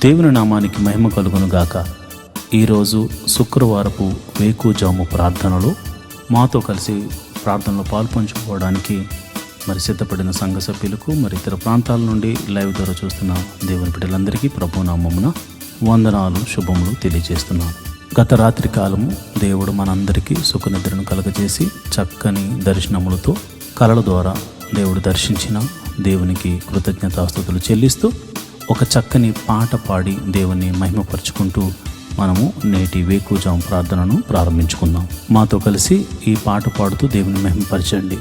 దేవుని నామానికి మహిమ కలుగును గాక. ఈరోజు శుక్రవారపు వేకుజాము ప్రార్థనలో మాతో కలిసి ప్రార్థనలో పాల్పంచుకోవడానికి సిద్ధపడిన సంఘ సభ్యులకు ఇతర ప్రాంతాల నుండి లైవ్ ద్వారా చూస్తున్న దేవుని బిడ్డలందరికీ ప్రభు నామమున వందనాలు, శుభములు తెలియజేస్తున్నాను. గత రాత్రి కాలము దేవుడు మనందరికీ సుఖనిద్రను కలగజేసి చక్కని దర్శనములతో కలల ద్వారా దేవుడు దర్శించిన దేవునికి కృతజ్ఞతాస్తుతులు చెల్లిస్తూ ఒక చక్కని పాట పాడి దేవుని మహిమపరుచుకుంటూ మనము నేటి వేకుజాము ప్రార్థనను ప్రారంభించుకుందాం. మాతో కలిసి ఈ పాట పాడుతూ దేవుని మహిమపరచండి.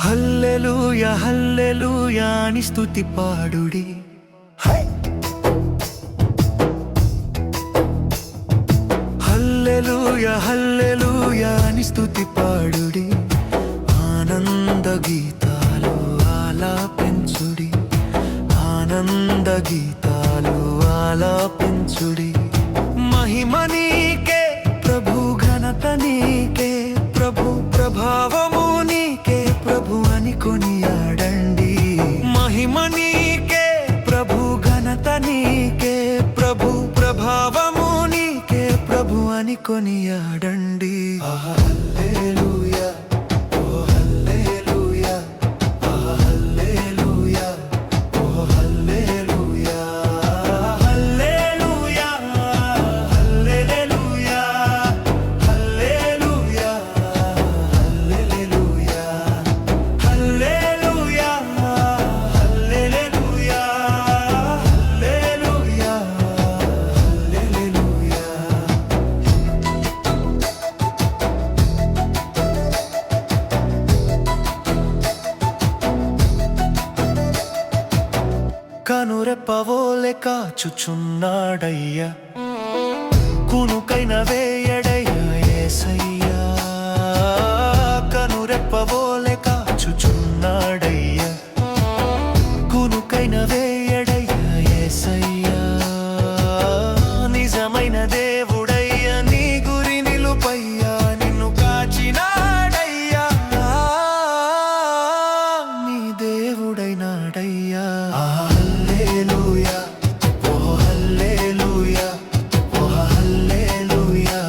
హల్లెలూయా హల్లెలూయా అని స్తుతి పాడుడి. హల్లెలూయా హల్లెలూయా అని స్తుతి పాడుడి. ఆనంద గీతాలు ఆలాపించుడి, ఆనంద గీతాలు ఆలాపించుడి. మహిమ నీకే ప్రభు, ఘనత నీకే ప్రభు, ప్రభావము నీకే ప్రభు అని కొనియాడండి. మహిమ నీకే ప్రభు, ఘనత నీకే ప్రభు, ప్రభావము నీకే ప్రభు అని కొనియాడండి. హల్లెలూయా ఓ హల్లెలూయా, హల్లెలూయా ఓ హల్లెలూయా, హల్లెలూయా హల్లెలూయా, హల్లెలూయా హల్లెలూయా, హల్లెలూయా హల్లెలూయా, హల్లెలూయా హల్లెలూయా. కనురెప్పవోలె కాచుచున్నాడయ్యా, కునుకైన వేయడయ్యా యేసయ్యా. కనురెప్పవోలె కాచుచున్నాడయ్యా, కునుకైన వేయడయ్యా యేసయ్యా. నిజమైన దేవుడయ్యా, నీ గురి నిలుపయ్యా, నిన్ను కాచినాడయ్యా, నీ దేవుడైనాడయ్యా. హల్లెలూయా ఓ హల్లెలూయా, ఓ హల్లెలూయా,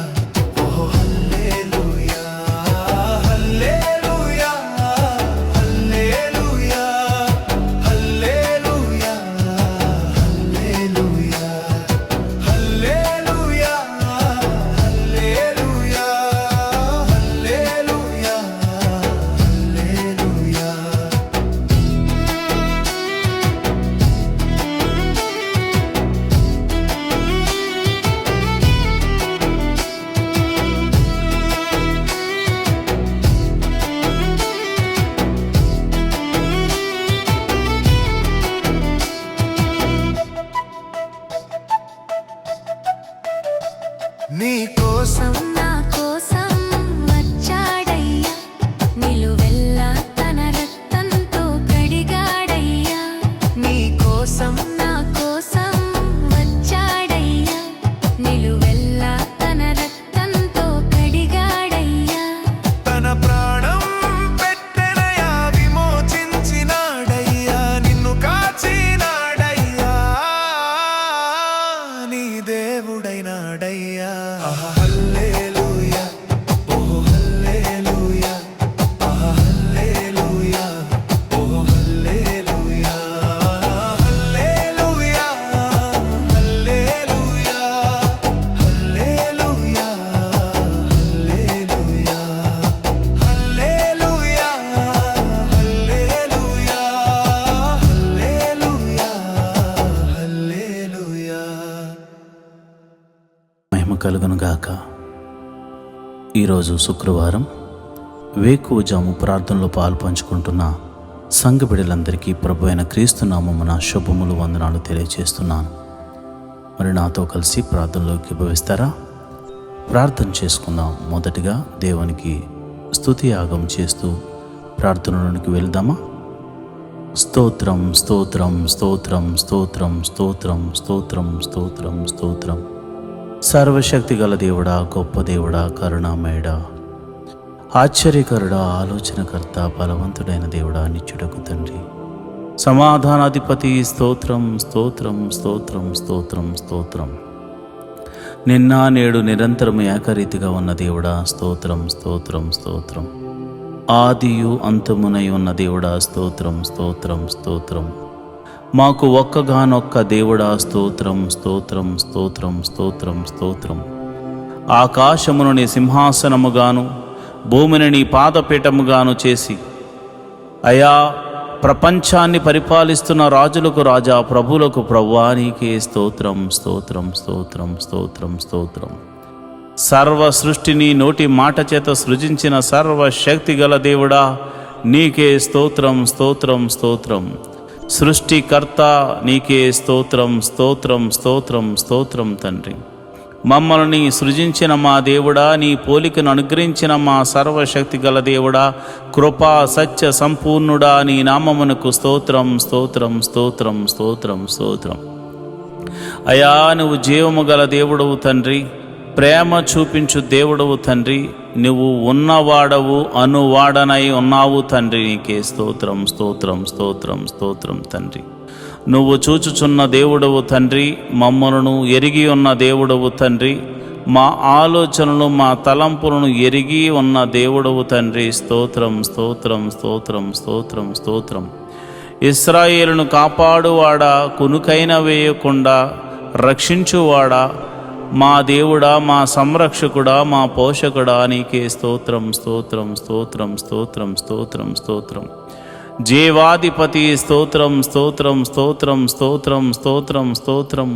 ఓ హల్లెలూయా, హల్లెలూయా హల్లెలూయా, హల్లెలూయా హల్లెలూయా, హల్లెలూయా హల్లెలూయా, హల్లెలూయా హల్లెలూయా. నీ కోసం నా కోసం వచ్చాడయ్యా, నిలువెల్లా తన రక్తంతో కడిగాడయ్యా. నీ కోసం నా కోసం వచ్చాడయ్యా, నిలువెల్లా తన రక్తంతో కడిగాడయ్యా. తన ప్రాణం పెట్టెనయా, విమోచించినాడయ్యా, నిన్ను కాచినాడయ్యా, నీ దేవుడైనాడయ్యా. హల్లెలూయా ఓ హల్లెలూయా, హల్లెలూయా ఓ హల్లెలూయా, హల్లెలూయా హల్లెలూయా, హల్లెలూయా హల్లెలూయా, హల్లెలూయా హల్లెలూయా, హల్లెలూయా హల్లెలూయా. మహిమ కలుగును గాక. ఈరోజు శుక్రవారం వేకువజాము ప్రార్థనలో పాల్పంచుకుంటున్న సంఘ బిడ్డలందరికీ ప్రభు అయిన క్రీస్తు నామమున శుభములు, వందనాలు తెలియజేస్తున్నాను. నాతో కలిసి ప్రార్థనలోకి భవిస్తారా? ప్రార్థన చేసుకుందాం. మొదటిగా దేవునికి స్తుతి యాగం చేస్తూ ప్రార్థనలోనికి వెళ్దామా? స్తోత్రం స్తోత్రం స్తోత్రం స్తోత్రం స్తోత్రం స్తోత్రం స్తోత్రం స్తోత్రం. సర్వశక్తి గల దేవుడా, గొప్ప దేవుడా, కరుణామయుడా, ఆశ్చర్యకరుడా, ఆలోచనకర్త, బలవంతుడైన దేవుడా, నిత్యుడకు తండ్రి, సమాధానాధిపతి, స్తోత్రం స్తోత్రం స్తోత్రం స్తోత్రం స్తోత్రం. నిన్న నేడు నిరంతరం ఏకరీతిగా ఉన్న దేవుడా, స్తోత్రం స్తోత్రం స్తోత్రం. ఆదియు అంతమునై ఉన్న దేవుడా, స్తోత్రం స్తోత్రం స్తోత్రం. మాకు ఒక్కగానొక్క దేవుడా, స్తోత్రం స్తోత్రం స్తోత్రం స్తోత్రం స్తోత్రం. ఆకాశమును నీ సింహాసనముగాను భూమిని నీ పాదపీఠముగాను చేసి అయా ప్రపంచాన్ని పరిపాలిస్తున్న రాజులకు రాజా, ప్రభులకు ప్రభువా, నీకే స్తోత్రం స్తోత్రం స్తోత్రం స్తోత్రం స్తోత్రం. సర్వ సృష్టిని నోటి మాట చేత సృజించిన సర్వశక్తి గల దేవుడా, నీకే స్తోత్రం స్తోత్రం స్తోత్రం. సృష్టికర్త నీకే స్తోత్రం స్తోత్రం స్తోత్రం స్తోత్రం తండ్రి. మమ్మల్ని సృజించిన మా దేవుడా, నీ పోలికను అనుగ్రహించిన మా సర్వశక్తి గల దేవుడా, కృపా సత్య సంపూర్ణుడా, నీ నామమునకు స్తోత్రం స్తోత్రం స్తోత్రం స్తోత్రం స్తోత్రం. అయా నువ్వు జీవము గల దేవుడవు తండ్రి, ప్రేమ చూపించు దేవుడవు తండ్రి, నువ్వు ఉన్నవాడవు, అనువాడనై ఉన్నావు తండ్రి, నీకే స్తోత్రం స్తోత్రం స్తోత్రం స్తోత్రం తండ్రి. నువ్వు చూచుచున్న దేవుడవు తండ్రి, మమ్మలను ఎరిగి ఉన్న దేవుడవు తండ్రి, మా ఆలోచనలు మా తలంపులను ఎరిగి ఉన్న దేవుడవు తండ్రి, స్తోత్రం స్తోత్రం స్తోత్రం స్తోత్రం స్తోత్రం. ఇశ్రాయేలును కాపాడువాడా, కునుకైన వేయకుండా రక్షించువాడా, మా దేవుడా, మా సంరక్షకుడా, మా పోషకుడా, నీకే స్తోత్రం స్తోత్రం స్తోత్రం స్తోత్రం స్తోత్రం స్తోత్రం. జీవాధిపతి స్తోత్రం స్తోత్రం స్తోత్రం స్తోత్రం స్తోత్రం స్తోత్రం.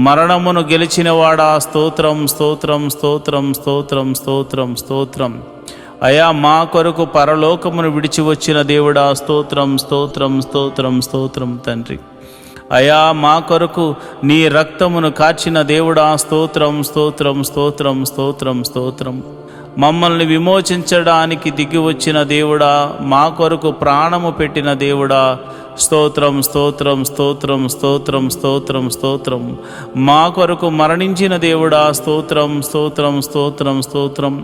మరణమును గెలిచినవాడా, స్తోత్రం స్తోత్రం స్తోత్రం స్తోత్రం స్తోత్రం స్తోత్రం. అయా మా కొరకు పరలోకమును విడిచి వచ్చిన దేవుడా, స్తోత్రం స్తోత్రం స్తోత్రం స్తోత్రం తండ్రి. అయా మా కొరకు నీ రక్తమును కాచిన దేవుడా, స్తోత్రం స్తోత్రం స్తోత్రం స్తోత్రం స్తోత్రం. మమ్మల్ని విమోచించడానికి దిగి వచ్చిన దేవుడా, మా కొరకు ప్రాణము పెట్టిన దేవుడా, స్తోత్రం స్తోత్రం స్తోత్రం స్తోత్రం స్తోత్రం స్తోత్రం. మా కొరకు మరణించిన దేవుడా, స్తోత్రం స్తోత్రం స్తోత్రం స్తోత్రం.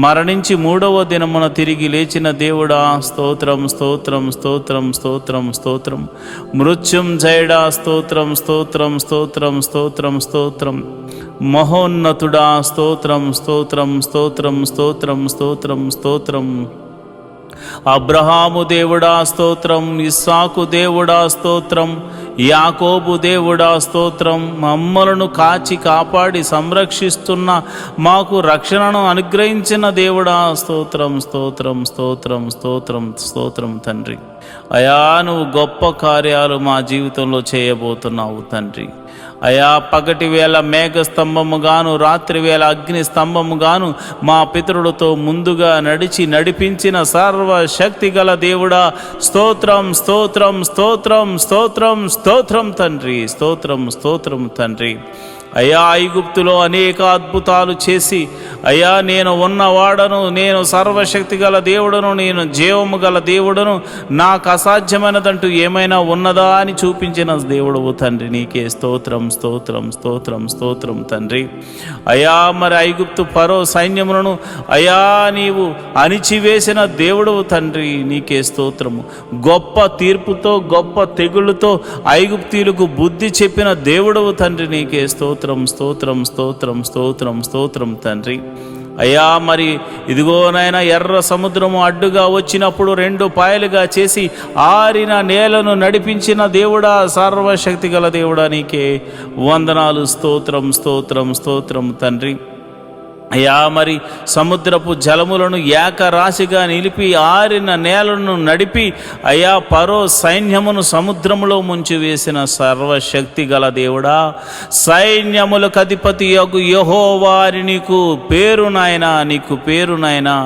మరణించి మూడవ దినమున తిరిగి లేచిన దేవుడా, స్తోత్రం స్తోత్రం స్తోత్రం స్తోత్రం స్తోత్రం. మృత్యుంజయుడా, స్తోత్రం స్తోత్రం స్తోత్రం స్తోత్రం స్తోత్రం. మహోన్నతుడా, స్తోత్రం స్తోత్రం స్తోత్రం స్తోత్రం స్తోత్రం స్తోత్రం. అబ్రహాము దేవుడా, స్తోత్రం. ఇస్సాకు దేవుడా, స్తోత్రం. యాకోబు దేవుడా, స్తోత్రం. మమ్మలను కాచి కాపాడి సంరక్షిస్తున్న, మాకు రక్షణను అనుగ్రహించిన దేవుడా, స్తోత్రం స్తోత్రం స్తోత్రం స్తోత్రం స్తోత్రం తండ్రి. అయా నువ్వు గొప్ప కార్యాలు మా జీవితంలో చేయబోతున్నావు తండ్రి. అయా పగటి వేళ మేఘ స్తంభముగాను, రాత్రి వేళ అగ్ని స్తంభముగాను మా పితరులతో ముందుగా నడిపించిన సర్వశక్తి గల దేవుడా, స్తోత్రం స్తోత్రం స్తోత్రం స్తోత్రం స్తోత్రం తండ్రి, స్తోత్రం స్తోత్రం తండ్రి. అయా ఐగుప్తులో అనేక అద్భుతాలు చేసి, అయా నేను ఉన్నవాడను, నేను సర్వశక్తి గల దేవుడను, నేను జీవము గల దేవుడను, నాకు అసాధ్యమైనదంటూ ఏమైనా ఉన్నదా అని చూపించిన దేవుడవు తండ్రి, నీకే స్తోత్రం స్తోత్రం స్తోత్రం స్తోత్రం తండ్రి. అయా మరి ఐగుప్తు ఫరో సైన్యములను అయా నీవు అణిచివేసిన దేవుడవు తండ్రి, నీకే స్తోత్రము. గొప్ప తీర్పుతో, గొప్ప తెగుళ్ళతో ఐగుప్తీయులకు బుద్ధి చెప్పిన దేవుడవు తండ్రి, నీకే స్తోత్రం స్తోత్రం స్తోత్రం స్తోత్రం స్తోత్రం తండ్రి. అయ్యా మరి ఇదిగోనైనా ఎర్ర సముద్రము అడ్డుగా వచ్చినప్పుడు రెండు పాయలుగా చేసి ఆరిన నేలను నడిపించిన దేవుడా, సర్వశక్తి గల దేవుడా, నీకే వందనాలు, స్తోత్రం స్తోత్రం స్తోత్రం తండ్రి. అయ్యా మరి సముద్రపు జలములను ఏకరాశిగా నిలిపి ఆరిన నేలను నడిపి అయ్యా ఫరో సైన్యమును సముద్రములో ముంచివేసిన సర్వశక్తి గల దేవుడా, సైన్యములకు అధిపతి యగు యెహోవా నీకు పేరు నాయనా, నీకు పేరు నాయనా.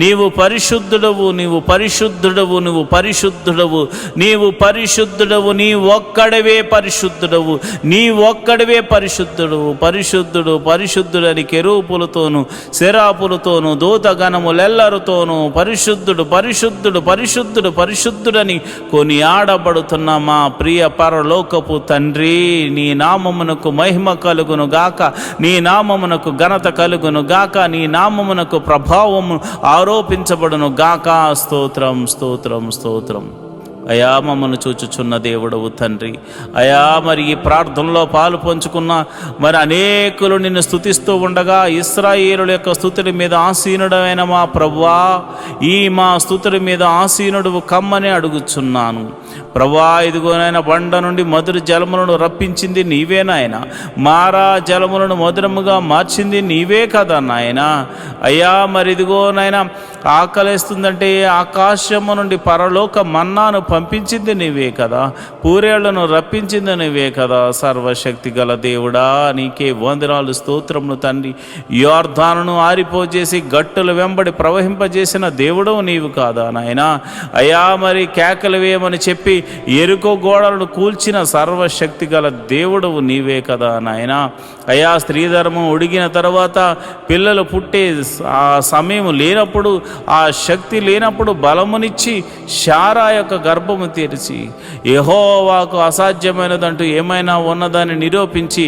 నీవు పరిశుద్ధుడవు, నీవు పరిశుద్ధుడవు, నీవు పరిశుద్ధుడవు, నీవు పరిశుద్ధుడవు, నీ ఒక్కడవే పరిశుద్ధుడవు, నీ ఒక్కడవే పరిశుద్ధుడు, పరిశుద్ధుడు పరిశుద్ధుడని కెరూపులతో దూతలతోనూ శరాపులతోనూ దూతగణములెల్లరితోనూ పరిశుద్ధుడు పరిశుద్ధుడు పరిశుద్ధుడు పరిశుద్ధుడని కొనియాడబడుతున్న మా ప్రియ పరలోకపు తండ్రి, నీ నామమునకు మహిమ కలుగును గాక, నీ నామమునకు ఘనత కలుగును గాక, నీ నామమునకు ప్రభావము ఆరోపించబడును గాక. స్తోత్రం స్తోత్రం స్తోత్రం. అయా మమ్మల్ని చూచుచున్న దేవుడవు తండ్రి, అయా మరి ఈ ప్రార్థనలో పాలు పంచుకున్న మరి అనేకులు నిన్ను స్తుతిస్తూ ఉండగా ఇశ్రాయేలుల యొక్క స్తుతుల మీద ఆసీనుడమైన మా ప్రభువా, ఈ మా స్తుతుల మీద ఆసీనుడు కమ్మని అడుగుచున్నాను ప్రభువా. ఇదిగోనైనా బండ నుండి మధుర జలములను రప్పించింది నీవే నాయన, మారా జలములను మధురముగా మార్చింది నీవే కదా నాయన. అయ్యా మరి ఇదిగోనైనా ఆకలిస్తుందంటే ఆకాశము నుండి పరలోక మన్నాను పంపించింది నీవే కదా, పూరేళ్లను రప్పించింది నీవే కదా. సర్వశక్తి గల దేవుడా, నీకే వందనాలు స్తోత్రములు తండ్రి. యోర్దానును ఆరిపోజేసి గట్టుల వెంబడి ప్రవహింపజేసిన దేవుడు నీవు కాదా నాయన. అయ్యా మరి కేకలు వేయమని చెప్పి ఎరుకో గోడలను కూల్చిన సర్వశక్తి గల దేవుడవు నీవే కదా నాయన. అయ్యా స్త్రీధర్మం ఉడిగిన తర్వాత పిల్లలు పుట్టే ఆ సమయం లేనప్పుడు, ఆ శక్తి లేనప్పుడు బలమునిచ్చి శారా యొక్క గర్భము తెరిచి యెహోవాకు అసాధ్యమైనదంటూ ఏమైనా ఉన్నదాన్ని నిరూపించి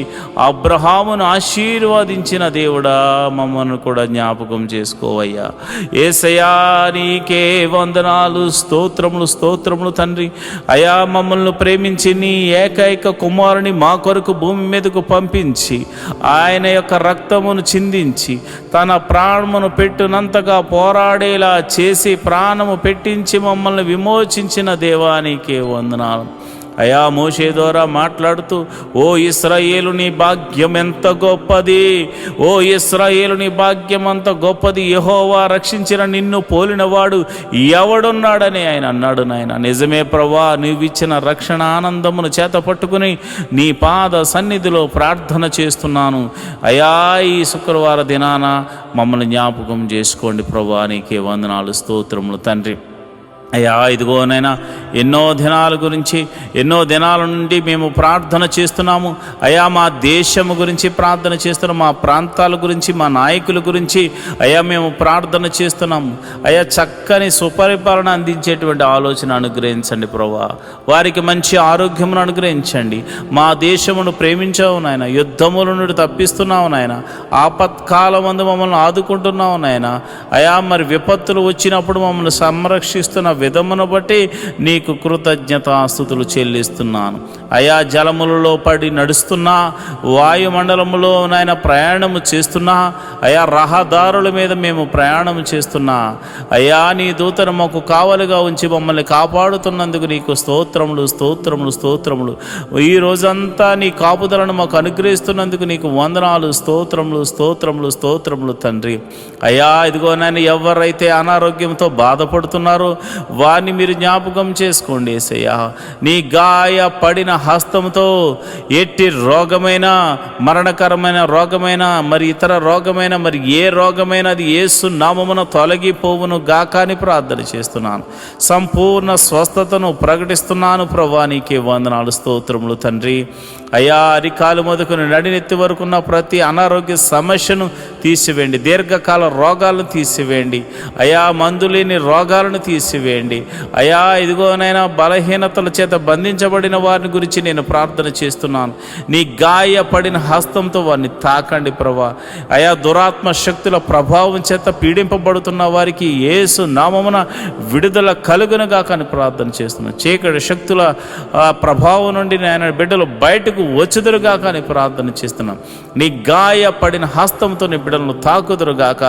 అబ్రహామును ఆశీర్వదించిన దేవుడా, మమ్మల్ని కూడా జ్ఞాపకం చేసుకోవయ్యా. యేసయ్యా నీకే వందనాలు స్తోత్రములు స్తోత్రములు తండ్రి. అయా మమ్మల్ని ప్రేమించి నీ ఏకైక కుమారుని మా కొరకు భూమి మీదకు పంపించి ఆయన యొక్క రక్తమును చిందించి తన ప్రాణమును పెట్టునంతగా పోరాడేలా చేసి ప్రాణము పెట్టించి మమ్మల్ని విమోచించిన దేవానికి వందనాలు. అయా మోషే ద్వారా మాట్లాడుతూ, ఓ ఇశ్రాయేలు నీ భాగ్యం ఎంత గొప్పది, ఓ ఇశ్రాయేలు నీ భాగ్యం అంత గొప్పది, యెహోవా రక్షించిన నిన్ను పోలినవాడు ఎవడున్నాడని ఆయన అన్నాడు నాయన. నిజమే ప్రభువా, నీవిచ్చిన రక్షణ ఆనందమును చేత పట్టుకుని నీ పాద సన్నిధిలో ప్రార్థన చేస్తున్నాను. అయా ఈ శుక్రవార దినాన మమ్మల్ని జ్ఞాపకం చేసుకోండి ప్రభువా, నీకే వందనాలు స్తోత్రములు తండ్రి. అయ్యా ఇదిగోనైనా ఎన్నో దినాల గురించి ఎన్నో దినాల నుండి మేము ప్రార్థన చేస్తున్నాము. అయ్యా మా దేశము గురించి ప్రార్థన చేస్తున్నాము, మా ప్రాంతాల గురించి, మా నాయకుల గురించి అయ్యా మేము ప్రార్థన చేస్తున్నాము. అయ్యా చక్కని సుపరిపాలన అందించేటువంటి ఆలోచన అనుగ్రహించండి ప్రభువా, వారికి మంచి ఆరోగ్యమును అనుగ్రహించండి. మా దేశమును ప్రేమించావు నాయన, యుద్ధముల నుండి తప్పిస్తున్నావు నాయన, ఆపత్కాలమందు మమ్మల్ని ఆదుకుంటున్నావు నాయన. అయా మరి విపత్తులు వచ్చినప్పుడు మమ్మల్ని సంరక్షిస్తున్న విధమును బట్టి నీకు కృతజ్ఞతాస్తుతులు చెల్లిస్తున్నాను. అయా జలములలో పడి నడుస్తున్నా, వాయుమండలములో నాయన ప్రయాణము చేస్తున్నా, అయా రహదారుల మీద మేము ప్రయాణం చేస్తున్నా, అయా నీ దూతను మాకు కావలిగా ఉంచి మమ్మల్ని కాపాడుతున్నందుకు నీకు స్తోత్రములు స్తోత్రములు స్తోత్రములు. ఈ రోజంతా నీ కాపుదలను మాకు అనుగ్రహిస్తున్నందుకు నీకు వందనాలు స్తోత్రములు స్తోత్రములు స్తోత్రములు తండ్రి. అయా ఇదిగో నాయన ఎవరైతే అనారోగ్యంతో బాధపడుతున్నారో వారిని మీరు జ్ఞాపకం చేసుకోండి యేసయ్యా. నీ గాయ పడిన హస్తంతో ఎట్టి రోగమైన, మరణకరమైన రోగమైన, మరి ఇతర రోగమైన, మరి ఏ రోగమైన అది యేసు నామమున తొలగిపోవును గాక అని ప్రార్థన చేస్తున్నాను. సంపూర్ణ స్వస్థతను ప్రకటిస్తున్నాను ప్రభువా, నీకే వందనాలు స్తోత్రములు తండ్రి. అయా అరికాలు మొదలుకొని నడినెత్తి వరకున్న ప్రతి అనారోగ్య సమస్యను తీసివేయండి, దీర్ఘకాల రోగాలను తీసివేయండి, అయా మందులేని రోగాలను తీసివేయండి. అయా ఇదిగోనైనా బలహీనతల చేత బంధించబడిన వారిని గురించి నేను ప్రార్థన చేస్తున్నాను. నీ గాయపడిన హస్తంతో వారిని తాకండి ప్రభువా. అయా దురాత్మ శక్తుల ప్రభావం చేత పీడింపబడుతున్న వారికి యేసు నామమున విడుదల కలుగునుగా కానీ ప్రార్థన చేస్తున్నాను. చీకటి శక్తుల ప్రభావం నుండి ఆయన బిడ్డలు బయటకు వచ్చుదురుగా కానీ ప్రార్థన చేస్తున్నాం. నీ గాయపడిన హస్తంతో నీ బిడ్డలను తాకుదురుగాక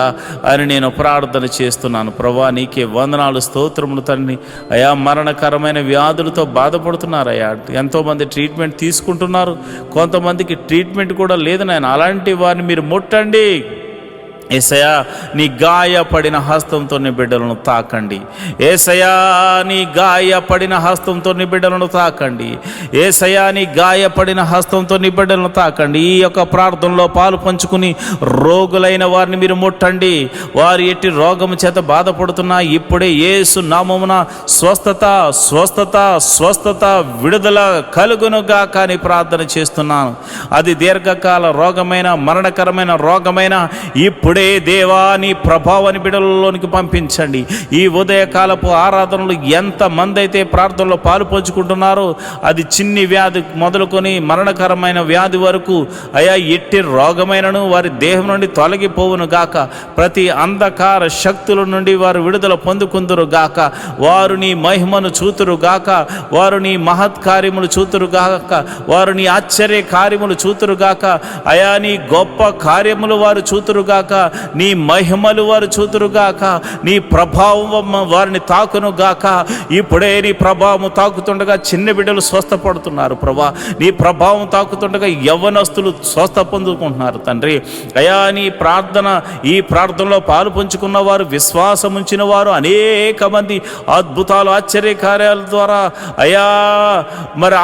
అని నేను ప్రార్థన చేస్తున్నాను ప్రభువా, నీకే వందనాలు స్తోత్రములు తండ్రి. అయా మరణకరమైన వ్యాధులతో బాధపడుతున్నారయ్యా, ఎంతోమంది ట్రీట్మెంట్ తీసుకుంటున్నారు, కొంతమందికి ట్రీట్మెంట్ కూడా లేదు నాయన. అలాంటి వారిని మీరు ముట్టండి యేసయ్యా. నీ గాయపడిన హస్తంతో నీ బిడ్డలను తాకండి యేసయ్యా, నీ గాయపడిన హస్తంతో నీ బిడ్డలను తాకండి యేసయ్యా, నీ గాయపడిన హస్తంతో నీ బిడ్డలను తాకండి. ఈ యొక్క ప్రార్థనలో పాలు పంచుకుని రోగులైన వారిని మీరు ముట్టండి. వారు ఎట్టి రోగము చేత బాధపడుతున్నా ఇప్పుడే యేసు నామమున స్వస్థత స్వస్థత స్వస్థత విడుదల కలుగునుగా కానీ ప్రార్థన చేస్తున్నాను. అది దీర్ఘకాల రోగమైన, మరణకరమైన రోగమైన ఇప్పుడే ఇప్పుడే దేవా నీ ప్రభావాన్ని బిడ్డలలోనికి పంపించండి. ఈ ఉదయకాలపు ఆరాధనలు ఎంతమంది అయితే ప్రార్థనలో పాలు పంచుకుంటున్నారో, అది చిన్ని వ్యాధి మొదలుకొని మరణకరమైన వ్యాధి వరకు అయా ఎట్టి రోగమైనను వారి దేహం నుండి తొలగిపోవును గాక. ప్రతి అంధకార శక్తుల నుండి వారు విడుదల పొందుకుందురు గాక. వారు నీ మహిమను చూతురు గాక. వారు నీ మహత్ కార్యములు చూతురు గాక. వారు నీ ఆశ్చర్య కార్యములు చూతురు గాక. అయా నీ గొప్ప కార్యములు వారు చూతురు గాక. నీ మహిమలు వారు చూతురు గాక. నీ ప్రభావం వారిని తాకును గాక. ఇప్పుడే నీ ప్రభావం తాకుతుండగా చిన్న బిడ్డలు స్వస్థపడుతున్నారు ప్రభా. నీ ప్రభావం తాకుతుండగా యవ్వనస్తులు స్వస్థ పొందుకుంటున్నారు తండ్రి. అయా నీ ప్రార్థన, ఈ ప్రార్థనలో పాలు పంచుకున్న వారు, విశ్వాసం ఉంచిన వారు అనేక మంది అద్భుతాలు ఆశ్చర్య కార్యాల ద్వారా అయా మరి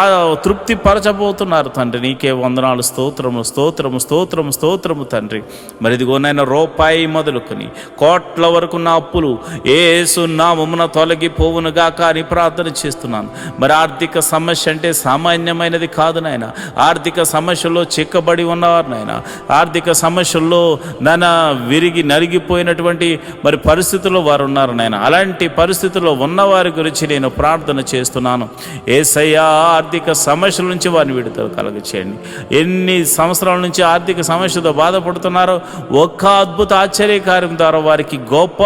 తృప్తి పరచబోతున్నారు తండ్రి. నీకే వందనాలు, స్తోత్రము స్తోత్రము స్తోత్రము స్తోత్రము తండ్రి. మరి ఇదిగోనైనా రూపాయి మొదలుకొని కోట్ల వరకు నా అప్పులు యేసు నామమున తొలగిపోవును గాక అని ప్రార్థన చేస్తున్నాను. మరి ఆర్థిక సమస్య అంటే సామాన్యమైనది కాదు నాయన. ఆర్థిక సమస్యల్లో చిక్కబడి ఉన్నవారు నాయన, ఆర్థిక సమస్యల్లో విరిగి నలిగిపోయినటువంటి మరి పరిస్థితుల్లో వారు ఉన్నారు నాయన. అలాంటి పరిస్థితుల్లో ఉన్నవారి గురించి నేను ప్రార్థన చేస్తున్నాను. యేసయ్యా ఆర్థిక సమస్యల నుంచి వారిని విడుదల కలుగచేయండి. ఎన్ని సంవత్సరాల నుంచి ఆర్థిక సమస్యతో బాధపడుతున్నారో ఒక్క అద్భుత ఆశ్చర్యకార్యం ద్వారా వారికి గొప్ప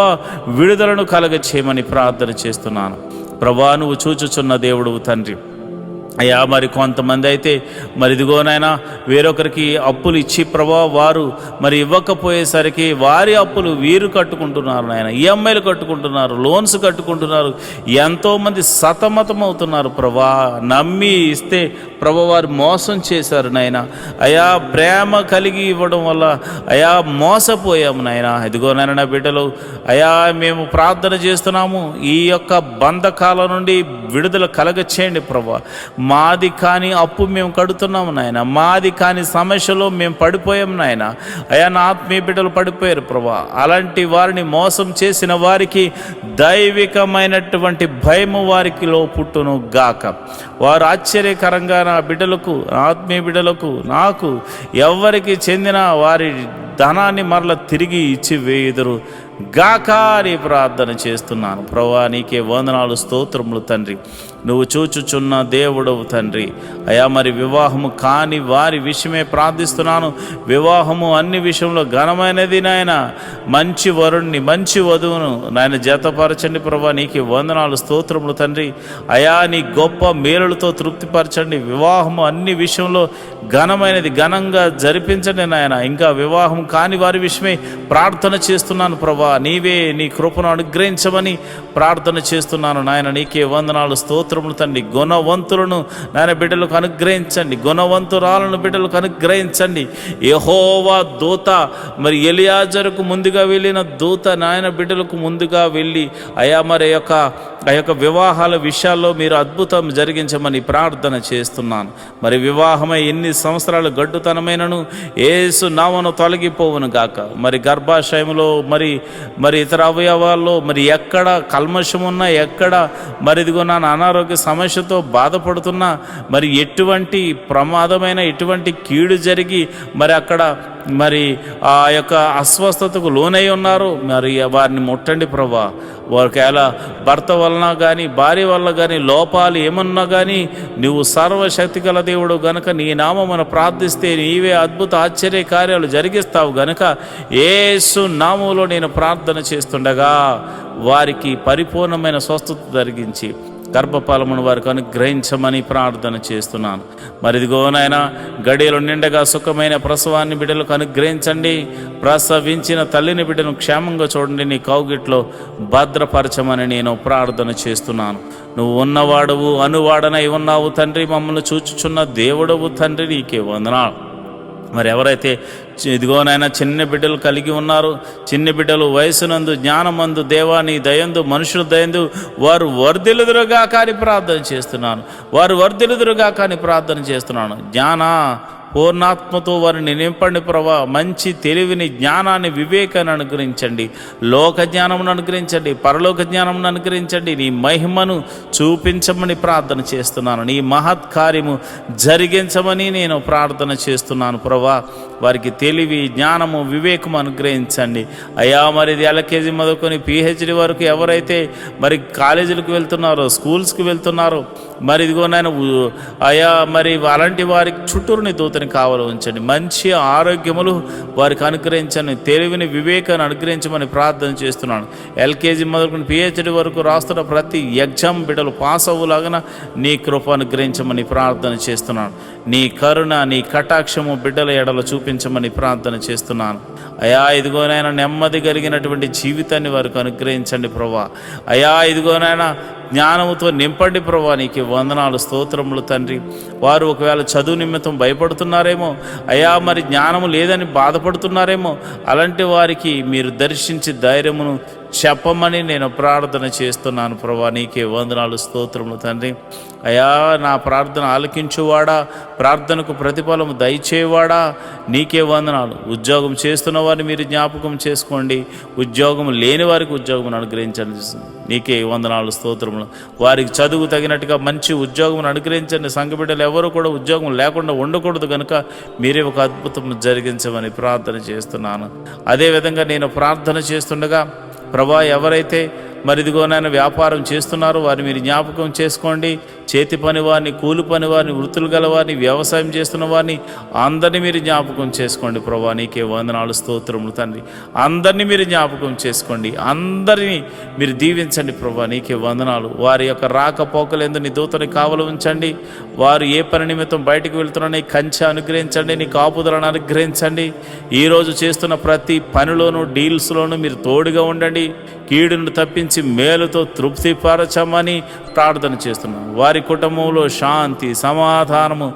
విడుదలను కలగచేయమని ప్రార్థన చేస్తున్నాను. ప్రభువా నువ్వు చూచుచున్న దేవుడు తండ్రి. అయ్యా మరి కొంతమంది అయితే మరి ఇదిగోనైనా వేరొకరికి అప్పులు ఇచ్చి ప్రభా వారు మరి ఇవ్వకపోయేసరికి వారి అప్పులు వీరు కట్టుకుంటున్నారు నాయన. ఈఎంఐలు కట్టుకుంటున్నారు, లోన్స్ కట్టుకుంటున్నారు. ఎంతోమంది సతమతం అవుతున్నారు ప్రభా. నమ్మి ఇస్తే ప్రభా వారు మోసం చేశారు నాయన. అయా ప్రేమ కలిగి ఇవ్వడం వల్ల అయా మోసపోయాము నాయన. ఇదిగోనైనా నా బిడ్డలు అయా మేము ప్రార్థన చేస్తున్నాము. ఈ యొక్క బంధకాల నుండి విడుదల కలగచేయండి ప్రభా. మాది కాని అప్పు మేము కడుతున్నాము నాయన. మాది కాని సమస్యలో మేము పడిపోయాము నాయన. అయా నా ఆత్మీయ బిడ్డలు పడిపోయారు ప్రభా. అలాంటి వారిని మోసం చేసిన వారికి దైవికమైనటువంటి భయము వారికిలో పుట్టును గాక. వారు ఆశ్చర్యకరంగా నా బిడ్డలకు, ఆత్మీయ బిడ్డలకు, నాకు ఎవరికి చెందిన వారి ధనాన్ని మరల తిరిగి ఇచ్చి వేయుదురు గాక అని ప్రార్థన చేస్తున్నాను. ప్రభువా నీకే వందనాలు, స్తోత్రములు తండ్రి. నువ్వు చూచుచున్న దేవుడవు తండ్రి. అయా మరి వివాహము కాని వారి విషయమే ప్రార్థిస్తున్నాను. వివాహము అన్ని విషయంలో ఘనమైనది నాయన. మంచి వరుణ్ణి, మంచి వధువును నాయన జతపరచండి ప్రభువా. నీకే వందనాలు, స్తోత్రములు తండ్రి. అయా నీ గొప్ప మేలులతో తృప్తిపరచండి. వివాహము అన్ని విషయంలో ఘనమైనది, ఘనంగా జరిపించండి నాయన. ఇంకా వివాహం కాని వారి విషయమే ప్రార్థన చేస్తున్నాను ప్రభా. నీవే నీ కృపను అనుగ్రహించమని ప్రార్థన చేస్తున్నాను నాయన. నీకే వందనాలు, స్తోత్రములు తండ్రి. గుణవంతులను నాయన బిడ్డలకు అనుగ్రహించండి. గుణవంతురాలను బిడ్డలకు అనుగ్రహించండి. యెహోవా దూత మరి ఎలియాజరుకు ముందుగా వెళ్ళిన దూత నాయన బిడ్డలకు ముందుగా వెళ్ళి అయా మరి ఆ యొక్క వివాహాల విషయాల్లో మీరు అద్భుతం జరిగించమని ప్రార్థన చేస్తున్నాను. మరి వివాహమై ఎన్ని సంవత్సరాలు గడ్డుతనమైనను యేసు నామమున తొలగిపోవును గాక. మరి గర్భాశయంలో మరి ఇతర అవయవాల్లో మరి ఎక్కడ కల్మషం ఉన్నా, ఎక్కడ మరి ఇదిగో నా అనారోగ్య సమస్యతో బాధపడుతున్నా, మరి ఎటువంటి ప్రమాదమైన ఎటువంటి కీడు జరిగి మరి అక్కడ మరి ఆ యొక్క అస్వస్థతకు లోనై ఉన్నారు, మరి వారిని ముట్టండి ప్రభా. ఒకవేళ భర్త వలన కానీ భార్య వల్ల కానీ లోపాలు ఏమన్నా కానీ నువ్వు సర్వశక్తి గల దేవుడు గనుక నీ నామమున ప్రార్థిస్తే నీవే అద్భుత ఆశ్చర్య కార్యాలు జరిగిస్తావు గనుక యేసు నామములో నేను ప్రార్థన చేస్తుండగా వారికి పరిపూర్ణమైన స్వస్థత జరిగించి గర్భఫలమును వారికి అనుగ్రహించమని ప్రార్థన చేస్తున్నాను. మరి ఇదిగో నాయన గడియలు నిండగా సుఖమైన ప్రసవాన్ని బిడ్డలకు అనుగ్రహించండి. ప్రసవించిన తల్లిని బిడ్డను క్షేమంగా చూడండి. నీ కౌగిట్లో భద్రపరచమని నేను ప్రార్థన చేస్తున్నాను. నువ్వు ఉన్నవాడవు, అనువాడనై ఉన్నావు తండ్రి. మమ్మల్ని చూచుచున్న దేవుడవు తండ్రి. నీకే వందనాలు. మరి ఎవరైతే ఇదిగోనైనా చిన్న బిడ్డలు కలిగి ఉన్నారు, చిన్న బిడ్డలు వయసునందు, జ్ఞానమందు, దేవాని దయందు, మనుషుల దయందు వారు వర్ధిల్లుదురుగా కానీ ప్రార్థన చేస్తున్నాను. వారు వర్ధిల్లుదురుగా కానీ ప్రార్థన చేస్తున్నాను. జ్ఞాన పూర్ణాత్మతో వారిని నింపండి ప్రభా. మంచి తెలివిని, జ్ఞానాన్ని, వివేకాన్ని అనుగ్రహించండి. లోక జ్ఞానమును అనుగ్రహించండి, పరలోక జ్ఞానమును అనుగ్రహించండి. నీ మహిమను చూపించమని ప్రార్థన చేస్తున్నాను. నీ మహత్కార్యము జరిగించమని నేను ప్రార్థన చేస్తున్నాను ప్రభా. వారికి తెలివి, జ్ఞానము, వివేకము అనుగ్రహించండి అయ్యా. మరి ఇది ఎల్కేజీ మొదలుకొని పిహెచ్డి వరకు ఎవరైతే మరి కాలేజీలకు వెళ్తున్నారో, స్కూల్స్కి వెళ్తున్నారో, మరి ఇదిగో నేను అయ్యా మరి అలాంటి వారికి చుట్టూరుని దూతని కావాలి ఉంచండి. మంచి ఆరోగ్యములు వారికి అనుగ్రహించండి. తెలివిని, వివేకాన్ని అనుగ్రహించమని ప్రార్థన చేస్తున్నాను. ఎల్కేజీ మొదలుకొని పిహెచ్డి వరకు రాస్తున్న ప్రతి ఎగ్జామ్ బిడ్డలు పాస్ అవ్వలాగా నీ కృప అనుగ్రహించమని ప్రార్థన చేస్తున్నాను. నీ కరుణ, నీ కటాక్షము బిడ్డల ఎడల చూపించమని ప్రార్థన చేస్తున్నాను అయా. ఇదిగోనైనా నెమ్మది కలిగినటువంటి జీవితాన్ని వారికి అనుగ్రహించండి ప్రభా. అయా ఇదిగోనైనా జ్ఞానముతో నింపండి ప్రభా. నీకు వందనాలు, స్తోత్రములు తండ్రి. వారు ఒకవేళ చదువు నిమిత్తం భయపడుతున్నారేమో అయా, మరి జ్ఞానము లేదని బాధపడుతున్నారేమో, అలాంటి వారికి మీరు దర్శించి ధైర్యమును చెప్పమని నేను ప్రార్థన చేస్తున్నాను ప్రభా. నీకే వందనాలు, స్తోత్రములు తండ్రి. అయా నా ప్రార్థన ఆలకించువాడా, ప్రార్థనకు ప్రతిఫలము దయచేవాడా, నీకే వందనాలు. ఉద్యోగం చేస్తున్న వారిని మీరు జ్ఞాపకం చేసుకోండి. ఉద్యోగం లేని వారికి ఉద్యోగం అనుగ్రహించండి. నీకే వందనాలు, స్తోత్రములు. వారికి చదువు తగినట్టుగా మంచి ఉద్యోగం అనుగ్రహించండి. సంఘ బిడ్డలు ఎవరు కూడా ఉద్యోగం లేకుండా ఉండకూడదు కనుక మీరే ఒక అద్భుతం జరిగించమని ప్రార్థన చేస్తున్నాను. అదేవిధంగా నేను ప్రార్థన చేస్తుండగా ప్రభా, ఎవరైతే మరి ఇదిగోనైనా వ్యాపారం చేస్తున్నారో వారిని మీరు జ్ఞాపకం చేసుకోండి. చేతి పని వారిని, కూలి పని వారిని, వృత్తులు గల వారిని, వ్యవసాయం చేస్తున్న వారిని అందరినీ మీరు జ్ఞాపకం చేసుకోండి ప్రభా. నీకే వందనాలు, స్తోత్రములు తండ్రి. అందరినీ మీరు జ్ఞాపకం చేసుకోండి, అందరినీ మీరు దీవించండి ప్రభా. నీకే వందనాలు. వారి యొక్క రాకపోకలందు నీ దూతని కావలి ఉంచండి. వారు ఏ పని నిమిత్తం బయటకు వెళ్తున్నారో నీ కంచె అనుగ్రహించండి, నీ కాపుదలను అనుగ్రహించండి. ఈరోజు చేస్తున్న ప్రతి పనిలోనూ, డీల్స్లోనూ మీరు తోడుగా ఉండండి. కీడును తప్పించి మేలుతో తృప్తిపరచమని ప్రార్థన చేస్తున్నాను. వారి కుటుంబంలో శాంతి, సమాధానము,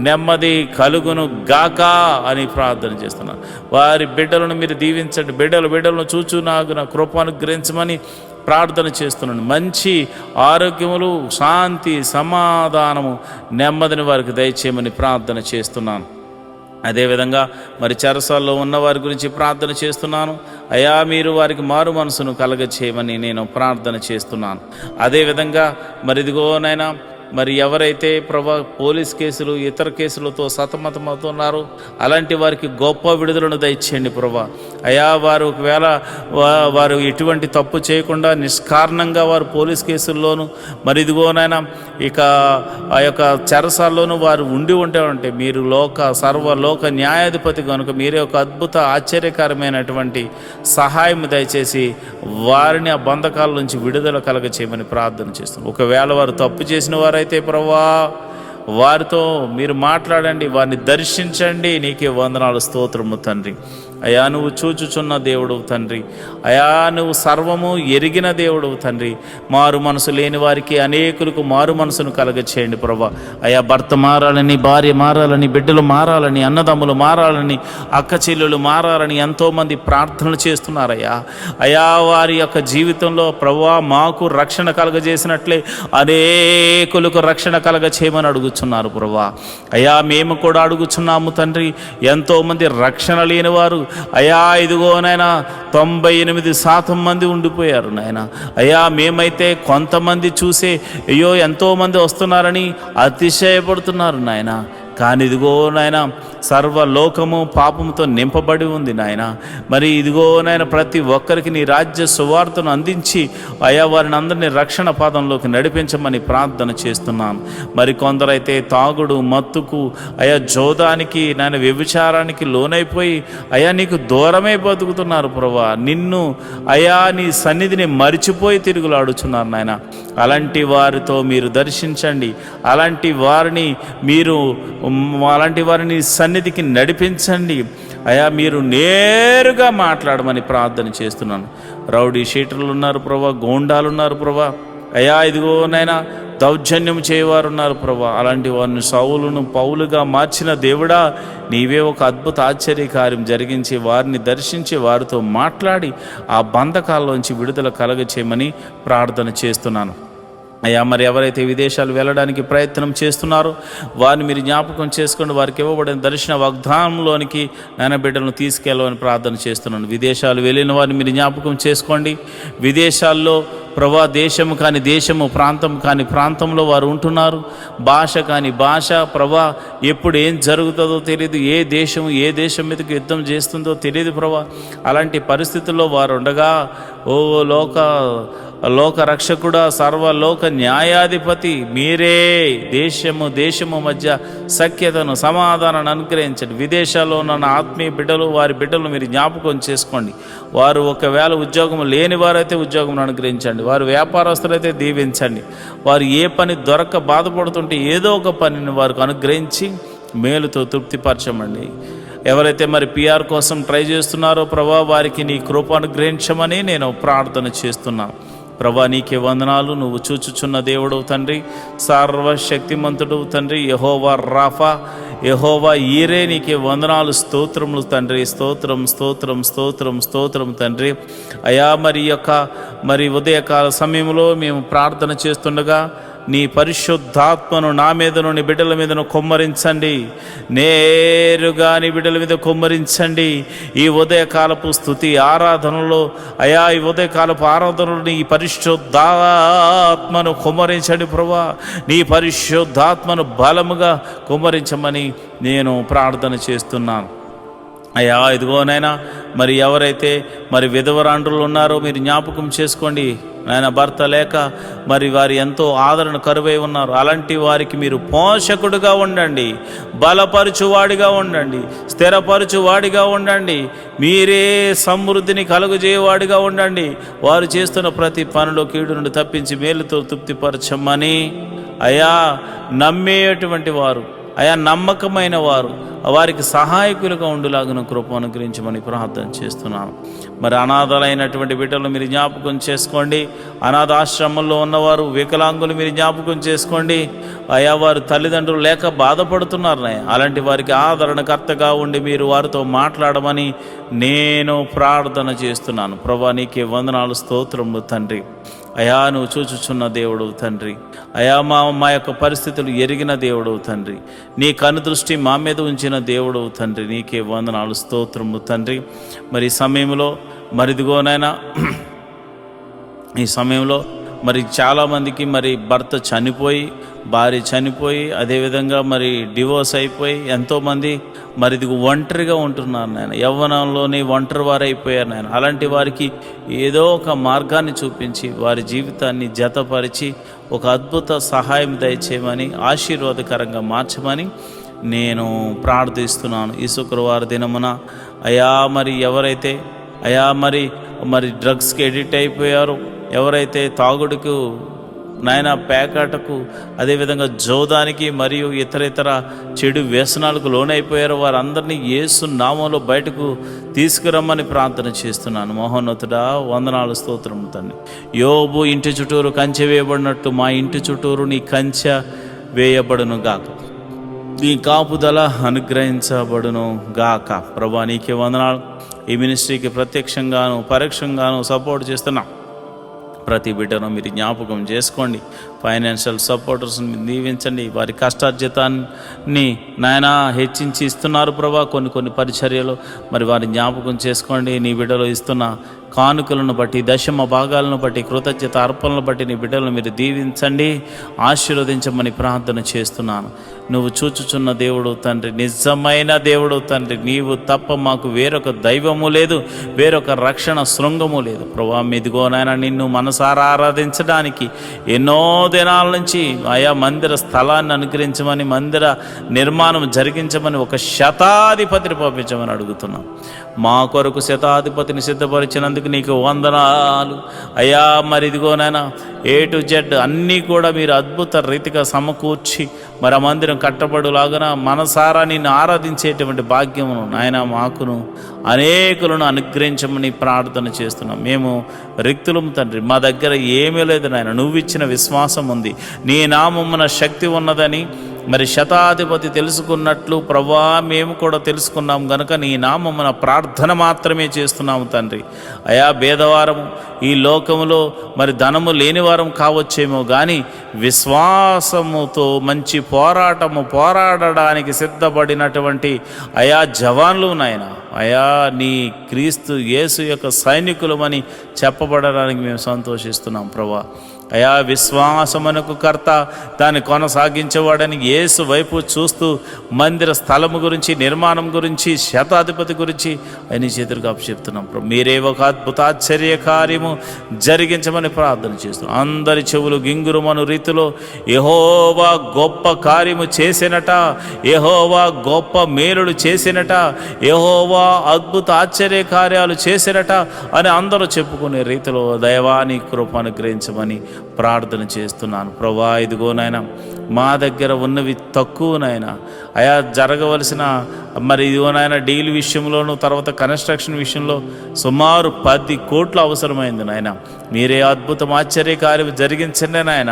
నెమ్మది కలుగును గాక అని ప్రార్థన చేస్తున్నాను. వారి బిడ్డలను మీరు దీవించండి. బిడ్డలను చూచు నాకు నా కృప అనుగ్రహించమని ప్రార్థన చేస్తున్నాను. మంచి ఆరోగ్యములు, శాంతి, సమాధానము, నెమ్మదిని వారికి దయచేయమని ప్రార్థన చేస్తున్నాను. అదేవిధంగా మరి చెరసాల్లో ఉన్న వారి గురించి ప్రార్థన చేస్తున్నాను అయా. మీరు వారికి మారు మనసును కలగచేయమని నేను ప్రార్థన చేస్తున్నాను. అదేవిధంగా మరి ఇదిగోనైనా మరి ఎవరైతే ప్రభా పోలీస్ కేసులు, ఇతర కేసులతో సతమతమవుతున్నారో అలాంటి వారికి గొప్ప విడుదలను దయచేయండి ప్రభా. అయా వారు ఒకవేళ వారు ఎటువంటి తప్పు చేయకుండా నిష్కారణంగా వారు పోలీస్ కేసుల్లోనూ మరి ఇదిగోనైనా ఇక ఆ యొక్క చెరసాల్లోనూ వారు ఉంటే మీరు సర్వలోక న్యాయాధిపతి కనుక మీరే ఒక అద్భుత ఆశ్చర్యకరమైనటువంటి సహాయం దయచేసి వారిని ఆ బంధకాల నుంచి విడుదల కలగ చేయమని ప్రార్థన చేస్తున్నాం. ఒకవేళ వారు తప్పు చేసిన వారైతే ప్రభువా వారితో మీరు మాట్లాడండి, వారిని దర్శించండి. నీకే వందనాలు, స్తోత్రము తండ్రి. అయా నువ్వు చూచుచున్న దేవుడు తండ్రి. అయా నువ్వు సర్వము ఎరిగిన దేవుడు తండ్రి. మారు మనసు లేని వారికి అనేకులకు మారు మనసును కలగచేయండి ప్రభా. అయా భర్త మారాలని, భార్య మారాలని, బిడ్డలు మారాలని, అన్నదమ్ములు మారాలని, అక్క చెల్లెలు మారాలని ఎంతోమంది ప్రార్థనలు చేస్తున్నారయ్యా. అయా వారి యొక్క జీవితంలో ప్రభువా మాకు రక్షణ కలగజేసినట్లే అనేకులకు రక్షణ కలగచేయమని అడుగుచున్నారు ప్రభువా. అయా మేము కూడా అడుగుచున్నాము తండ్రి. ఎంతోమంది రక్షణ లేని వారు అయా ఇదిగోనైనా 98% మంది ఉండిపోయారు నాయన. అయ్యా మేమైతే కొంతమంది చూసే అయ్యో ఎంతోమంది వస్తున్నారని అతిశయపడుతున్నారు నాయన. కానీ ఇదిగో నాయన సర్వలోకము పాపంతో నింపబడి ఉంది నాయన. మరి ఇదిగో నాయన ప్రతి ఒక్కరికి నీ రాజ్య సువార్తను అందించి అయా వారిని అందరినీ రక్షణ పాదంలోకి నడిపించమని ప్రార్థన చేస్తున్నాను. మరి కొందరైతే తాగుడు, మత్తుకు, అయా జోదానికి, నాయన వ్యభిచారానికి లోనైపోయి అయా నీకు దూరమే బతుకుతున్నారు ప్రభా. నిన్ను అయా నీ సన్నిధిని మరిచిపోయి తిరుగులాడుచున్నారు నాయన. అలాంటి వారితో మీరు దర్శించండి. అలాంటి వారిని సన్నిధికి నడిపించండి అయా. మీరు నేరుగా మాట్లాడమని ప్రార్థన చేస్తున్నాను. రౌడీ షీటర్లు ఉన్నారు ప్రభా, గోండాలు ఉన్నారు ప్రభా. అయా ఇదిగోనైనా దౌర్జన్యం చేయవారు ఉన్నారు ప్రభా. అలాంటి వారిని సౌలును పౌలుగా మార్చిన దేవుడా నీవే ఒక అద్భుత ఆశ్చర్యకార్యం జరిగించి వారిని దర్శించి వారితో మాట్లాడి ఆ బంధకాల్లోంచి విడుదల కలగచేయమని ప్రార్థన చేస్తున్నాను. అయ్యా మరి ఎవరైతే విదేశాలు వెళ్ళడానికి ప్రయత్నం చేస్తున్నారో వారిని మీరు జ్ఞాపకం చేసుకోండి. వారికి ఇవ్వబడిన దర్శన వాగ్దానంలోనికి నాయన బిడ్డలను తీసుకెళ్ళమని ప్రార్థన చేస్తున్నాను. విదేశాలు వెళ్ళిన వారిని మీరు జ్ఞాపకం చేసుకోండి. విదేశాల్లో ప్రభా దేశము కాని దేశము, ప్రాంతం కాని ప్రాంతంలో వారు ఉంటున్నారు. భాష కాని భాష, ప్రభా ఎప్పుడు ఏం జరుగుతుందో తెలియదు. ఏ దేశం మీదకి యుద్ధం చేస్తుందో తెలియదు ప్రభా. అలాంటి పరిస్థితుల్లో వారు ఉండగా ఓ లోక రక్షకుడా, సర్వలోక న్యాయాధిపతి మీరే దేశము మధ్య సఖ్యతను, సమాధానాన్ని అనుగ్రహించండి. విదేశాల్లో ఉన్న ఆత్మీయ బిడ్డలు, వారి బిడ్డలు మీరు జ్ఞాపకం చేసుకోండి. వారు ఒకవేళ ఉద్యోగం లేని వారైతే ఉద్యోగం అనుగ్రహించండి. వారు వ్యాపారస్తులైతే దీవించండి. వారు ఏ పని దొరక్క బాధపడుతుంటే ఏదో ఒక పనిని వారికి అనుగ్రహించి మేలుతో తృప్తిపరచమండి. ఎవరైతే మరి PR కోసం ట్రై చేస్తున్నారో ప్రభా వారికి నీ కృప అనుగ్రహించమని నేను ప్రార్థన చేస్తున్నాను. ప్రభా నీకే వందనాలు. నువ్వు చూచుచున్న దేవుడు తండ్రి, సర్వశక్తిమంతుడు తండ్రి, యెహోవా రాఫా, యెహోవా ఈరే, నీకే వందనాలు, స్తోత్రములు తండ్రి. స్తోత్రం తండ్రి. అయా మరి ఉదయకాల సమయంలో మేము ప్రార్థన చేస్తుండగా నీ పరిశుద్ధాత్మను నా మీదను, నీ బిడ్డల మీదను కొమ్మరించండి. నేరుగా నీ బిడ్డల మీద కొమ్మరించండి. ఈ ఉదయకాలపు స్తుతి ఆరాధనలో అయా, ఈ ఉదయకాలపు ఆరాధనలో నీ పరిశుద్ధాత్మను కొమ్మరించండి ప్రభా. నీ పరిశుద్ధాత్మను బలముగా కొమ్మరించమని నేను ప్రార్థన చేస్తున్నాను. అయ్యా ఇదిగోనైనా మరి ఎవరైతే మరి విధవరాండ్రులు ఉన్నారో మీరు జ్ఞాపకం చేసుకోండి. నాయన భర్త లేక మరి వారు ఎంతో ఆదరణ కరువై ఉన్నారు. అలాంటి వారికి మీరు పోషకుడుగా ఉండండి, బలపరచువాడిగా ఉండండి, స్థిరపరచువాడిగా ఉండండి. మీరే సమృద్ధిని కలుగజేయవాడిగా ఉండండి. వారు చేస్తున్న ప్రతి పనిలో కీడు నుండి తప్పించి మేలుతో తృప్తిపరచమని అయా నమ్మేటువంటి వారు, అయా నమ్మకమైన వారు, వారికి సహాయకులుగా ఉండులాగిన కృప అనుగ్రహించమని ప్రార్థన చేస్తున్నాను. మరి అనాథలైనటువంటి బిడ్డలు మీరు జ్ఞాపకం చేసుకోండి. అనాథాశ్రమంలో ఉన్నవారు, వికలాంగులు మీరు జ్ఞాపకం చేసుకోండి. అయా వారు తల్లిదండ్రులు లేక బాధపడుతున్నారు. అలాంటి వారికి ఆదరణకర్తగా ఉండి మీరు వారితో మాట్లాడమని నేను ప్రార్థన చేస్తున్నాను. ప్రభా నీకే వందనాలు, స్తోత్రములు తండ్రి. అయా నువ్వు చూచుచున్న దేవుడు తండ్రి. అయా మా యొక్క పరిస్థితులు ఎరిగిన దేవుడు తండ్రి. నీ కనుదృష్టి మా మీద ఉంచిన దేవుడు తండ్రి. నీకే వందనాలు, స్తోత్రము తండ్రి. మరి ఈ సమయంలో మరి చాలామందికి మరి భర్త చనిపోయి, భార్య చనిపోయి, అదేవిధంగా మరి డివోర్స్ అయిపోయి ఎంతోమంది మరి ఇది ఒంటరిగా ఉంటున్నారు నాయన. యవ్వనంలోనే ఒంటరి వారైపోయారు నాయన. అలాంటి వారికి ఏదో ఒక మార్గాన్ని చూపించి వారి జీవితాన్ని జతపరిచి ఒక అద్భుత సహాయం దయచేయమని, ఆశీర్వాదకరంగా మార్చమని నేను ప్రార్థిస్తున్నాను. ఈ శుక్రవారం దినమున అయా మరి ఎవరైతే మరి డ్రగ్స్కి ఎడిక్ట్ అయిపోయారో, ఎవరైతే తాగుడుకు నాయన పేకాటకు, అదేవిధంగా జోదానికి మరియు ఇతర చెడు వ్యసనాలకు లోనైపోయారో వారందరినీ యేసు నామంలో బయటకు తీసుకురమ్మని ప్రార్థన చేస్తున్నాను. మహోన్నతుడా వందనాలు, స్తోత్రము తండ్రి. యోబు ఇంటి చుట్టూరు కంచె వేయబడినట్టు మా ఇంటి చుట్టూరు నీ కంచె వేయబడును గాక, నీ కాపుదల అనుగ్రహించబడును గాక. ప్రభా నీకే వందనాలు. ఈ మినిస్ట్రీకి ప్రత్యక్షంగాను పరోక్షంగాను సపోర్ట్ చేస్తున్నాం. ప్రతి బిడ్డను మీరు జ్ఞాపకం చేసుకోండి. ఫైనాన్షియల్ సపోర్టర్స్ని దీవించండి. వారి కష్టార్జితాన్ని నాయన హెచ్చించి ఇస్తున్నారు ప్రభా. కొన్ని పరిచర్యలు మరి వారి జ్ఞాపకం చేసుకోండి. నీ బిడ్డలు ఇస్తున్న కానుకలను బట్టి, దశమ భాగాలను బట్టి, కృతజ్ఞత అర్పణలను బట్టి నీ బిడ్డలను మీరు దీవించండి, ఆశీర్వదించమని ప్రార్థన చేస్తున్నాను. నువ్వు చూచుచున్న దేవుడు తండ్రి, నిజమైన దేవుడు తండ్రి. నీవు తప్ప మాకు వేరొక దైవము లేదు, వేరొక రక్షణ శృంగము లేదు ప్రభా. ఇదిగోనైనా నిన్ను మనసారా ఆరాధించడానికి ఎన్నో దినాల నుంచి ఆయా మందిర స్థలాన్ని అనుగ్రహించమని, మందిర నిర్మాణం జరిగించమని ఒక శతాధిపతిని పంపించమని అడుగుతున్నాం. మా కొరకు శతాధిపతిని సిద్ధపరిచినందుకు నీకు వందనాలు అయ్యా. మరి ఇదిగోనైనా A to Z అన్నీ కూడా మీరు అద్భుత రీతిగా సమకూర్చి మరి ఆ మందిరం కట్టబడులాగా మనసారా నిన్ను ఆరాధించేటువంటి భాగ్యమును నాయన మాకును అనేకులను అనుగ్రహించమని ప్రార్థన చేస్తున్నాం. మేము రిక్తులం తండ్రి, మా దగ్గర ఏమీ లేదు నాయన. నువ్వు ఇచ్చిన విశ్వాసం ఉంది, నీ నామమున శక్తి ఉన్నదని మరి శతాధిపతి తెలుసుకున్నట్లు ప్రభా మేము కూడా తెలుసుకున్నాం గనుక నీ నామమున ప్రార్థన మాత్రమే చేస్తున్నాము తండ్రి. అయా భేదవారము ఈ లోకములో మరి ధనము లేనివారం కావచ్చేమో కానీ విశ్వాసముతో మంచి పోరాడడానికి సిద్ధపడినటువంటి అయా జవాన్లు నాయన, అయా నీ క్రీస్తు యేసు యొక్క సైనికులమని చెప్పబడడానికి మేము సంతోషిస్తున్నాం ప్రభా. అయా విశ్వాసమునకు కర్త దాన్ని కొనసాగించేవాడని యేసు వైపు చూస్తూ మందిర స్థలము గురించి, నిర్మాణం గురించి, శతాధిపతి గురించి ఆయన చేతులకు అప్పచెప్తున్నాం ప్రభు. మీరే ఒక అద్భుత ఆశ్చర్య కార్యము జరిగించమని ప్రార్థన చేస్తున్నాం. అందరి చెవులు గింగురుమను రీతిలో యెహోవా గొప్ప కార్యము చేసినట, యెహోవా గొప్ప మేలులు చేసినట, యెహోవా అద్భుత ఆశ్చర్య కార్యాలు చేసినట అని అందరూ చెప్పుకునే రీతిలో దైవాని కృప అనుగ్రహించమని ప్రార్థన చేస్తున్నాను ప్రభా. ఇదిగో నాయన మా దగ్గర ఉన్నవి తక్కువ నాయన, అయా జరగవలసిన మరి ఇదిగో నాయన డీల్ విషయంలోనూ తర్వాత కన్స్ట్రక్షన్ విషయంలో సుమారు 10 కోట్లు అవసరమైంది నాయన. మీరే అద్భుతం ఆశ్చర్యకార్యం జరిగించండి నాయన.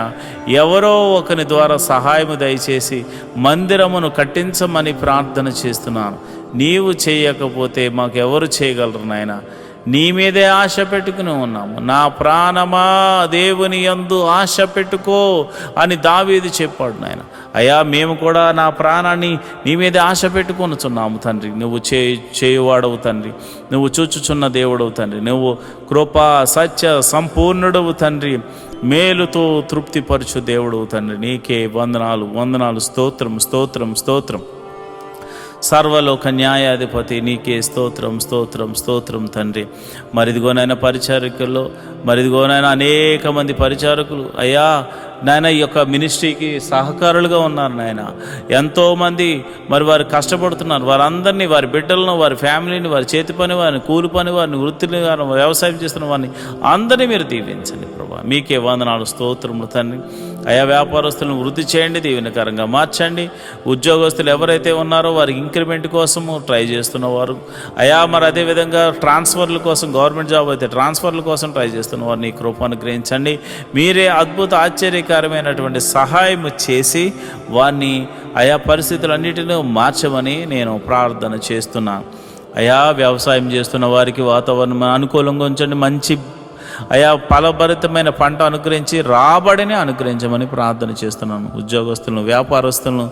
ఎవరో ఒకరి ద్వారా సహాయము దయచేసి మందిరమును కట్టించమని ప్రార్థన చేస్తున్నాను. నీవు చేయకపోతే మాకెవరు చేయగలరు నాయన. నీ మీదే ఆశ పెట్టుకుని ఉన్నాము. నా ప్రాణమా దేవుని యందు ఆశ పెట్టుకో అని దావీదు చెప్పాడు నాయన. అయ్యా మేము కూడా నా ప్రాణాన్ని నీ మీదే ఆశ పెట్టుకొనుచున్నాము తండ్రి. నువ్వు చేయువాడవు తండ్రి, నువ్వు చూచుచున్న దేవుడవు తండ్రి, నువ్వు కృపా సత్య సంపూర్ణుడవు తండ్రి, మేలుతో తృప్తిపరచు దేవుడవు తండ్రి. నీకే వందనాలు స్తోత్రం. సర్వలోక న్యాయాధిపతి నీకే స్తోత్రం తండ్రి. మరిదిగోనైనా పరిచారకుల్లో మరిదిగోనైనా అనేక మంది పరిచారకులు అయ్యా నాయన ఈ యొక్క మినిస్ట్రీకి సహకారులుగా ఉన్నారు నాయన. ఎంతోమంది మరి వారు కష్టపడుతున్నారు. వారందరినీ, వారి బిడ్డలను, వారి ఫ్యామిలీని, వారి చేతి పని వారిని, కూలి పని వారిని, వృత్తిని వారిని, వ్యవసాయం చేస్తున్న వారిని అందరినీ మీరు దీవించండి ప్రభా. మీకే వందనాలు స్తోత్రములు తండ్రి. అయా వ్యాపారస్తులను వృద్ధి చేయండి, దీవెనకరంగా మార్చండి. ఉద్యోగస్తులు ఎవరైతే ఉన్నారో వారికి ఇంక్రిమెంట్ కోసము ట్రై చేస్తున్నవారు అయా మరి అదేవిధంగా ట్రాన్స్ఫర్ల కోసం, గవర్నమెంట్ జాబ్ అయితే ట్రాన్స్ఫర్ల కోసం ట్రై చేస్తున్న వారిని కృపను గ్రహించండి. మీరే అద్భుత ఆశ్చర్యకరమైనటువంటి సహాయం చేసి వారిని ఆయా పరిస్థితులన్నిటినీ మార్చమని నేను ప్రార్థన చేస్తున్నాను. అయా వ్యవసాయం చేస్తున్న వారికి వాతావరణం అనుకూలంగా ఉంచండి. మంచి అయా ఫలభరితమైన పంట అనుగ్రహించి రాబడిని అనుగ్రహించమని ప్రార్థన చేస్తున్నాను. ఉద్యోగస్తులను, వ్యాపారస్తులను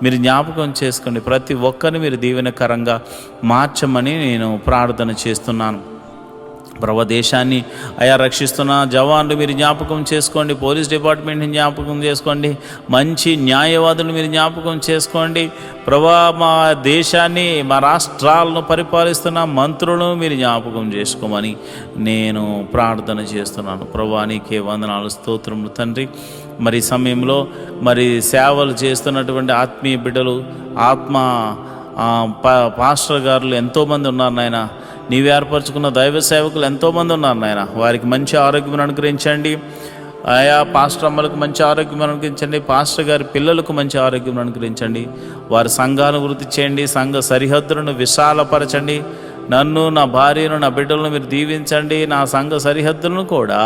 మీరు జ్ఞాపకం చేసుకోండి. ప్రతి ఒక్కరిని మీరు దీవెనకరంగా మార్చమని నేను ప్రార్థన చేస్తున్నాను. ప్రభు దేశాన్ని అయా రక్షిస్తున్న జవాన్లు మీరు జ్ఞాపకం చేసుకోండి. పోలీస్ డిపార్ట్మెంట్ని జ్ఞాపకం చేసుకోండి. మంచి న్యాయవాదులు మీరు జ్ఞాపకం చేసుకోండి. ప్రభా మా దేశాన్ని, మా రాష్ట్రాలను పరిపాలిస్తున్న మంత్రులను మీరు జ్ఞాపకం చేసుకోమని నేను ప్రార్థన చేస్తున్నాను. ప్రభా నీకే వందనాలు స్తోత్రములు తండ్రి. మరి సమయంలో మరి సేవలు చేస్తున్నటువంటి ఆత్మీయ బిడ్డలు, పాస్టర్ గారులు ఎంతోమంది ఉన్నారు నాయన. నీవు ఏర్పరచుకున్న దైవ సేవకులు ఎంతోమంది ఉన్నారు నాయన. వారికి మంచి ఆరోగ్యం అనుగ్రహించండి. ఆయా పాస్టర్ అమ్మలకు మంచి ఆరోగ్యం అనుగ్రహించండి. పాస్టర్ గారి పిల్లలకు మంచి ఆరోగ్యం అనుగ్రహించండి. వారి సంఘాలను వృద్ధి చేయండి. సంఘ సరిహద్దులను విశాలపరచండి. నన్ను, నా భార్యను, నా బిడ్డలను మీరు దీవించండి. నా సంఘ సరిహద్దులను కూడా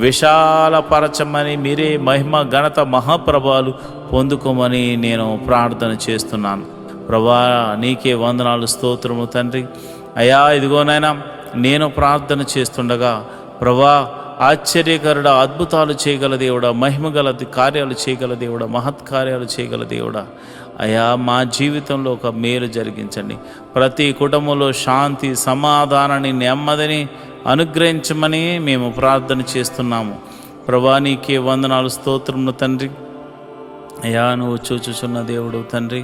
విశాలపరచమని మీరే మహిమ, ఘనత, మహాప్రభావాలు పొందుకోమని నేను ప్రార్థన చేస్తున్నాను. ప్రభా నీకే వందనాలు స్తోత్రము తండ్రి. అయ్యా ఇదిగోనైనా నేను ప్రార్థన చేస్తుండగా ప్రభా ఆశ్చర్యకరుడా, అద్భుతాలు చేయగల దేవుడా, మహిమగల కార్యాలు చేయగల దేవుడా, మహత్కార్యాలు చేయగల దేవుడా, అయ్యా మా జీవితంలో ఒక మేలు జరిగించండి. ప్రతి కుటుంబంలో శాంతి, సమాధానాన్ని, నెమ్మదిని అనుగ్రహించమని మేము ప్రార్థన చేస్తున్నాము. ప్రభా నీకే వందనాలు స్తోత్రములు తండ్రి. అయ్యా నువ్వు చూచుచున్న దేవుడు తండ్రి.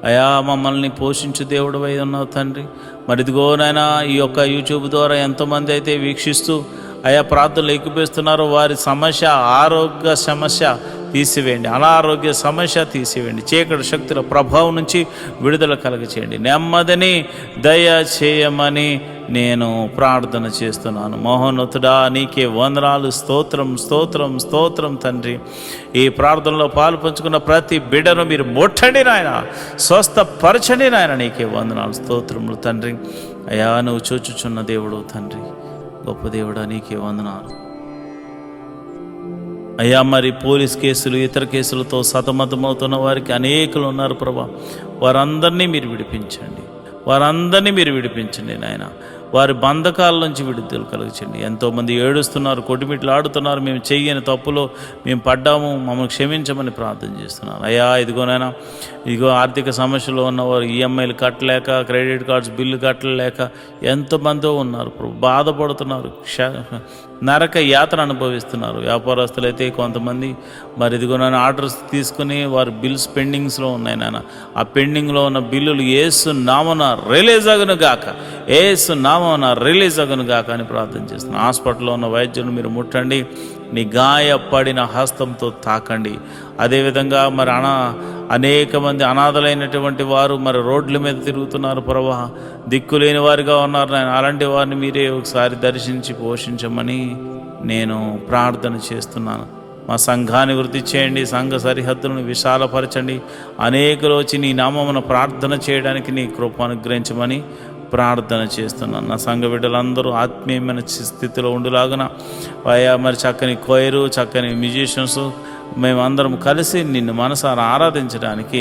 అయా మమ్మల్ని పోషించు దేవుడు అయి ఉన్నావు తండ్రి. మరి ఇదిగోనైనా ఈ యొక్క యూట్యూబ్ ద్వారా ఎంతోమంది అయితే వీక్షిస్తూ అయా ప్రార్థనలు ఎక్కిపిస్తున్నారో వారి సమస్య, ఆరోగ్య సమస్య తీసివేయండి, అనారోగ్య సమస్య తీసివేయండి. చీకటి శక్తుల ప్రభావం నుంచి విడుదల కలగచేయండి. నెమ్మదిని దయ చేయమని నేను ప్రార్థన చేస్తున్నాను. మహోన్నతుడా నీకే వందనాలు స్తోత్రం తండ్రి. ఈ ప్రార్థనలో పాలు పంచుకున్న ప్రతి బిడ్డను మీరు ముట్టండి నాయన, స్వస్థపరచండి నాయన. నీకే వందనాలు స్తోత్రములు తండ్రి. అయా నువ్వు చూచుచున్న దేవుడు తండ్రి, గొప్ప దేవుడా నీకే వందనాలు. అయ్యా మరి పోలీస్ కేసులు ఇతర కేసులతో సతమతమవుతున్న వారికి అనేకులు ఉన్నారు ప్రభా. వారందరినీ మీరు విడిపించండి నాయన. వారి బంధకాల నుంచి విడుదల కలగచండి. ఎంతోమంది ఏడుస్తున్నారు, కొట్టుమిట్లు ఆడుతున్నారు. మేము చెయ్యని తప్పులో మేము పడ్డాము, మమ్మల్ని క్షమించమని ప్రార్థన చేస్తున్నాను. అయ్యా ఇదిగో ఆర్థిక సమస్యలో ఉన్నవారు ఈఎంఐలు కట్టలేక, క్రెడిట్ కార్డ్స్ బిల్లు కట్టలేక ఎంతమందో ఉన్నారు, బాధపడుతున్నారు, నరక యాతన అనుభవిస్తున్నారు. వ్యాపారస్తులు అయితే కొంతమంది మరి ఆర్డర్స్ తీసుకుని వారు బిల్స్ పెండింగ్స్లో ఉన్నాయి నాన్న. ఆ పెండింగ్లో ఉన్న బిల్లులు యేసు నామమున రిలీజ్ అగును గాక అని ప్రార్థన చేస్తున్నాను. హాస్పిటల్లో ఉన్న వైద్యులను మీరు ముట్టండి, నీ గాయపడిన హస్తంతో తాకండి. అదేవిధంగా మరి అనేక మంది అనాథలైనటువంటి వారు మరి రోడ్ల మీద తిరుగుతున్నారు ప్రభా, దిక్కులేని వారిగా ఉన్నారు నాయన. అలాంటి వారిని మీరే ఒకసారి దర్శించి పోషించమని నేను ప్రార్థన చేస్తున్నాను. మా సంఘాన్ని వృద్ధి చేయండి, సంఘ సరిహద్దులను విశాలపరచండి. అనేకులు వచ్చి నీ నామమున ప్రార్థన చేయడానికి నీ కృప అనుగ్రహించమని ప్రార్థన చేస్తున్నాను. నా సంఘ బిడ్డలందరూ ఆత్మీయమైన స్థితిలో ఉండులాగున అయ్యా మరి చక్కని కోయరు, చక్కని మ్యూజిషియన్స్ మేమందరం కలిసి నిన్ను మనసారా ఆరాధించడానికి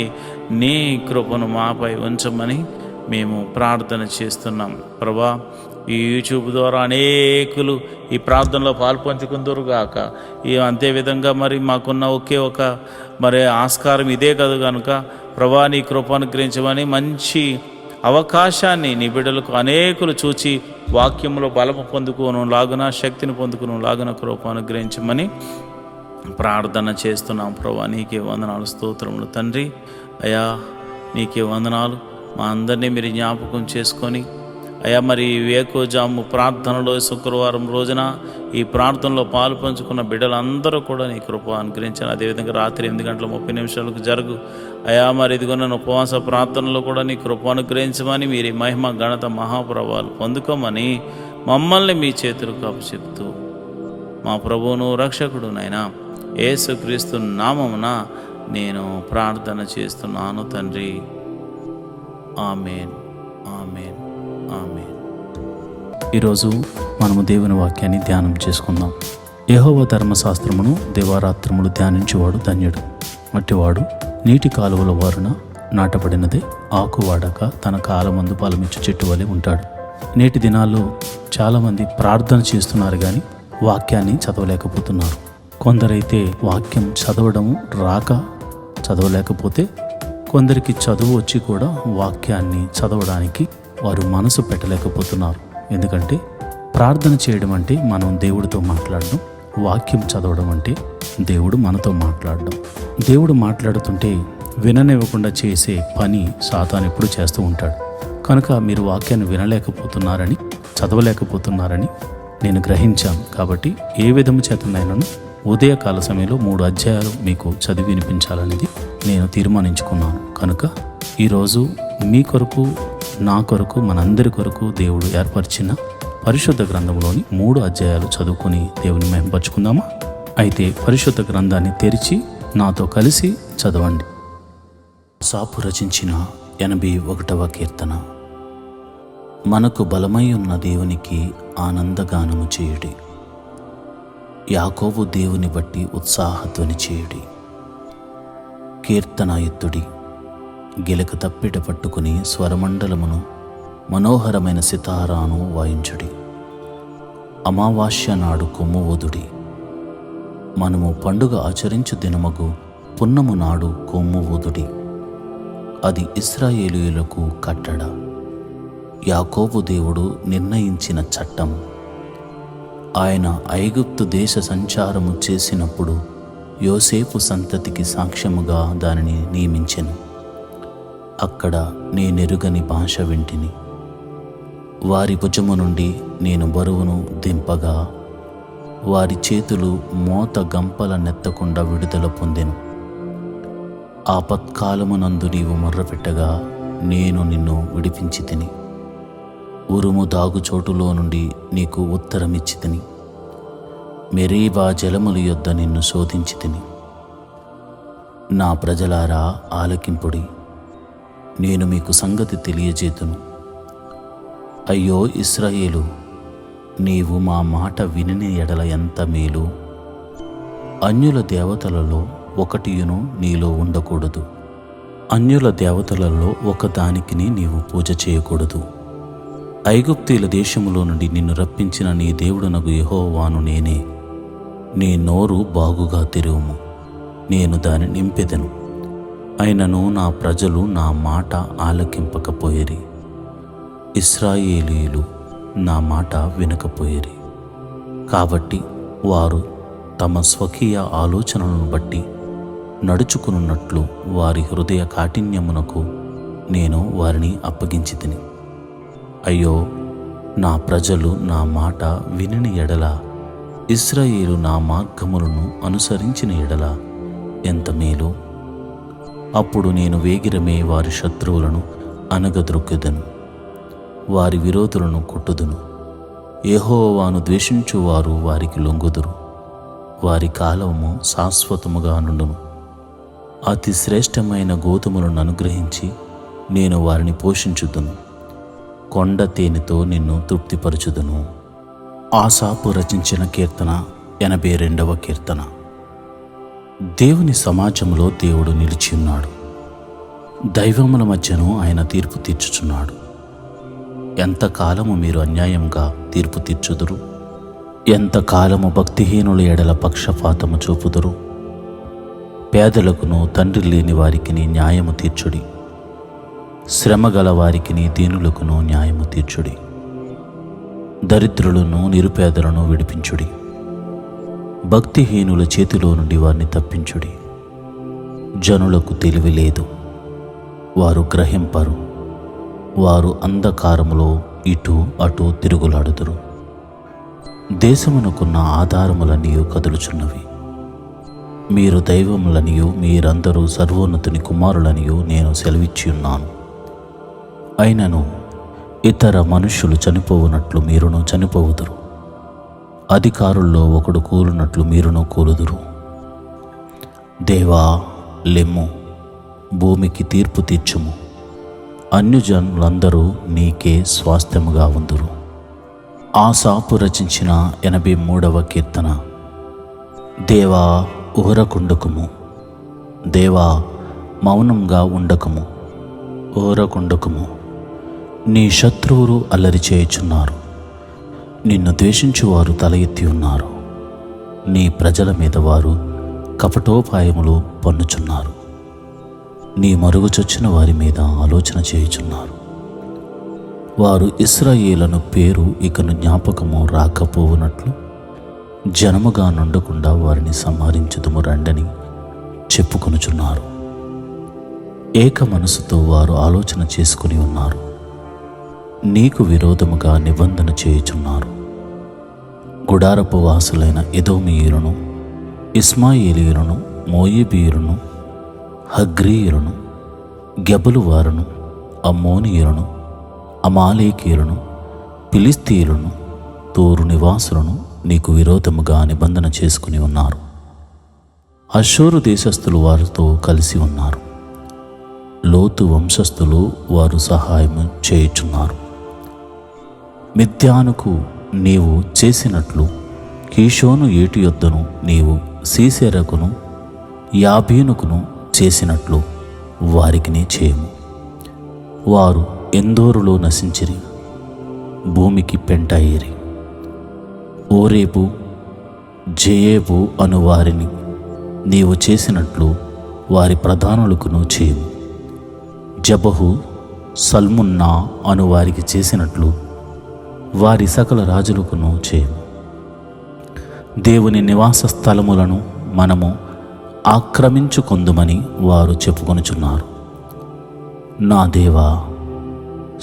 నీ కృపను మాపై ఉంచమని మేము ప్రార్థన చేస్తున్నాం ప్రభా. ఈ యూట్యూబ్ ద్వారా అనేకులు ఈ ప్రార్థనలో పాల్పంచుకుందరుగాక. అంతేవిధంగా మరి మాకున్న ఒకే ఒక మరి ఆస్కారం ఇదే కదా కనుక ప్రభా నీ కృప అనుగ్రహించమని మంచి అవకాశాన్ని నీ బిడ్డలకు అనేకులు చూచి వాక్యంలో బలము పొందుకోను లాగున, శక్తిని పొందుకోను లాగున కృప అనుగ్రహించమని ప్రార్థన చేస్తున్నాం ప్రభా. నీకే వందనాలు, స్తోత్రములు తండ్రి. అయ్యా నీకే వందనాలు. మా అందరినీ మీరు జ్ఞాపకం చేసుకొని అయ్యా మరి వేకోజాము ప్రార్థనలో శుక్రవారం రోజున ఈ ప్రార్థనలో పాలు పంచుకున్న బిడ్డలందరూ కూడా నీ కృప అనుగ్రహించాను. అదేవిధంగా రాత్రి 8:30 జరుగు అయ్యా మరి ఇదిగొన్న ఉపవాస ప్రార్థనలో కూడా నీ కృప అనుగ్రహించమని మీరు మహిమ ఘనత మహాప్రభావాలు పొందుకోమని మమ్మల్ని మీ చేతులకు అప్పచెప్తూ మా ప్రభువును రక్షకుడు నైనా యేసుక్రీస్తు నామమున నేను ప్రార్థన చేస్తున్నాను తండ్రి. ఆమేన్, ఆమేన్, ఆమేన్. ఈరోజు మనము దేవుని వాక్యాన్ని ధ్యానం చేసుకుందాం. యెహోవా ధర్మశాస్త్రమును దివారాత్రములు ధ్యానించేవాడు ధన్యుడు. అట్టివాడు నీటి కాలువల వారున నాటబడినదే, ఆకు వాడక తన కాలమందు ఫలమిచ్చు చెట్టు వలె ఉంటాడు. నేటి దినాల్లో చాలామంది ప్రార్థన చేస్తున్నారు కానీ వాక్యాన్ని చదవలేకపోతున్నారు. కొందరైతే వాక్యం చదవడం రాక చదవలేకపోతే, కొందరికి చదువు వచ్చి కూడా వాక్యాన్ని చదవడానికి వారు మనసు పెట్టలేకపోతున్నారు. ఎందుకంటే ప్రార్థన చేయడం అంటే మనం దేవుడితో మాట్లాడడం, వాక్యం చదవడం అంటే దేవుడు మనతో మాట్లాడడం. దేవుడు మాట్లాడుతుంటే విననివ్వకుండా చేసే పని సాతాను ఎప్పుడు చేస్తూ ఉంటాడు. కనుక మీరు వాక్యాన్ని వినలేకపోతున్నారని, చదవలేకపోతున్నారని నేను గ్రహించాను. కాబట్టి ఏ విధము చేతనైనాను ఉదయకాల సమయంలో 3 అధ్యాయాలు మీకు చదివి వినిపించాలనేది నేను తీర్మానించుకున్నాను. కనుక ఈరోజు మీ కొరకు, నా కొరకు, మనందరి కొరకు దేవుడు ఏర్పరిచిన పరిశుద్ధ గ్రంథంలోని 3 అధ్యాయాలు చదువుకొని దేవుని మహిమపరుచుకుందామా? అయితే పరిశుద్ధ గ్రంథాన్ని తెరిచి నాతో కలిసి చదవండి. సాపు రచించిన 81వ కీర్తన. మనకు బలమై ఉన్న దేవునికి ఆనందగానము చేయుడి, యాకోబు దేవుని బట్టి ఉత్సాహధ్వని చేయుడి. కీర్తనాయుద్ధుడి, గిలక తప్పిట పట్టుకుని స్వరమండలమును, మనోహరమైన సితారాను వాయించుడి. అమావాస్య నాడు కొమ్ము ఊదుడి. మనము పండుగ ఆచరించు దినమగు పున్నము నాడు కొమ్ము ఊదుడి. అది ఇశ్రాయేలీయులకు కట్టడ, యాకోబు దేవుడు నిర్ణయించిన చట్టం. ఆయన ఐగుప్తు దేశ సంచారము చేసినప్పుడు యోసేపు సంతతికి సాక్ష్యముగా దానిని నియమించెను. అక్కడ నేనెరుగని భాష వింటిని. వారి భుజము నుండి నేను బరువును దింపగా వారి చేతులు మోత గంపల నెత్తకుండా విడుదల పొందెను. ఆపత్కాలమునందు నీవు మొర్రపెట్టగా నేను నిన్ను విడిపించి తిని, ఉరుము దాగుచోటులో నుండి నీకు ఉత్తరమిచ్చి తిని, మెరీబా జలముల యొద్ద నిన్ను శోధించి తిని. నా ప్రజలారా ఆలకింపుడి, నేను మీకు సంగతి తెలియజేతును. అయ్యో ఇశ్రాయేలు, నీవు మా మాట వినిన ఎడల ఎంత మేలు. అన్యుల దేవతలలో ఒకటియును నీలో ఉండకూడదు. అన్యుల దేవతలలో ఒకదానికిని నీవు పూజ చేయకూడదు. ఐగుప్తీయుల దేశములో నుండి నిన్ను రప్పించిన నీ దేవుడనగు యెహోవాను నేనే. నీ నోరు బాగుగా తెరువుము, నేను దాని నింపెదను. అయినను నా ప్రజలు నా మాట ఆలకింపకపోయిరి, ఇశ్రాయేలీయులు నా మాట వినకపోయిరి. కాబట్టి వారు తమ స్వకీయ ఆలోచనలను బట్టి నడుచుకున్నట్లు వారి హృదయ కాఠిన్యమునకు నేను వారిని అప్పగించితిని. అయ్యో, నా ప్రజలు నా మాట వినని ఎడల, ఇశ్రాయేలు నా మార్గములను అనుసరించిన ఎడల ఎంత మేలు! అప్పుడు నేను వేగిరమే వారి శత్రువులను అనగద్రొక్కెదను, వారి విరోధులను కొట్టుదును. యెహోవాను ద్వేషించువారు వారికి లొంగుదురు, వారి కాలము శాశ్వతముగా నుండును. అతి శ్రేష్టమైన గోధుమలను అనుగ్రహించి నేను వారిని పోషించుదును, కొండ తేనెతో నిన్ను తృప్తిపరచుదును. ఆసాపు రచించిన కీర్తన 82వ కీర్తన. దేవుని సమాజంలో దేవుడు నిలిచి ఉన్నాడు, దైవముల మధ్యను ఆయన తీర్పు తీర్చుచున్నాడు. ఎంతకాలము మీరు అన్యాయంగా తీర్పు తీర్చుదురు? ఎంతకాలము భక్తిహీనుల ఎడల పక్షపాతము చూపుదురు? పేదలకును తండ్రి లేని వారికి న్యాయము తీర్చుడి, శ్రమగల వారికి దీనులకును న్యాయము తీర్చుడి. దరిద్రులను నిరుపేదలను విడిపించుడి, భక్తిహీనుల చేతిలో నుండి వారిని తప్పించుడి. జనులకు తెలివి లేదు, వారు గ్రహింపరు, వారు అంధకారములో ఇటు అటు తిరుగులాడుదురు. దేశమునకున్న ఆధారములనియు కదులుచున్నవి. మీరు దైవములనియు మీరందరూ సర్వోన్నతుని కుమారులనియు నేను సెలవిచ్చి ఉన్నాను. అయినను ఇతర మనుష్యులు చనిపోవునట్లు మీరును చనిపోవుదురు, అధికారుల్లో ఒకడు కూలునట్లు మీరును కూలుదురు. దేవా, లెమ్ము, భూమికి తీర్పు తీర్చుము. అన్యజనులందరూ నీకే స్వాస్థ్యముగా ఉందురు. ఆసాపు రచించిన 83వ కీర్తన. దేవా, ఊరకుండకుము, దేవా, మౌనంగా ఉండకుము, ఊరకుండకుము. నీ శత్రువులు అల్లరి చేయుచున్నారు, నిన్ను ద్వేషించువారు తల ఎత్తి ఉన్నారు. నీ ప్రజల మీద వారు కపటోపాయములు పన్నుచున్నారు, నీ మరుగుచొచ్చిన వారి మీద ఆలోచన చేయుచున్నారు. వారు ఇశ్రాయేలును పేరు ఇకను జ్ఞాపకము రాకపోవునట్లు జనముగా నుండకుండా వారిని సంహరించుదుము రండని చెప్పుకొనుచున్నారు. ఏక మనసుతో వారు ఆలోచన చేసుకుని ఉన్నారు, నీకు విరోధముగా నిబంధన చేయుచున్నారు. గుడారపు వాసులైన ఎదోమీయులను, ఇస్మాయేలీయులను, మోయాబీయులను, హగ్రీయులను, గెబలు వారును, అమ్మోనీయులను, అమాలేకీయులను, ఫిలిస్తీయులను, తూరు నివాసులను నీకు విరోధముగా నిబంధన చేసుకుని ఉన్నారు. అష్షూరు దేశస్థులు వారితో కలిసి ఉన్నారు, లోతు వంశస్థులు వారు సహాయము చేయుచున్నారు. మిద్యానుకు నీవు చేసినట్లు కీషోను ఏటి యొద్దను నీవు సీసెరకును యాబీనుకును చేసినట్లు వారికిని చేయము. వారు ఎందోరులో నశించిరి, భూమికి పెంటాయిరి. ఓరేబు, జయేబు అను వారిని నీవు చేసినట్లు వారి ప్రధానులకును చేయము. జబహు, సల్మున్నా అను వారికి చేసినట్లు వారి సకల రాజులకును చేయము. దేవుని నివాస స్థలములను మనము ఆక్రమించుకొందుమని వారు చెప్పుకొనుచున్నారు. నా దేవా,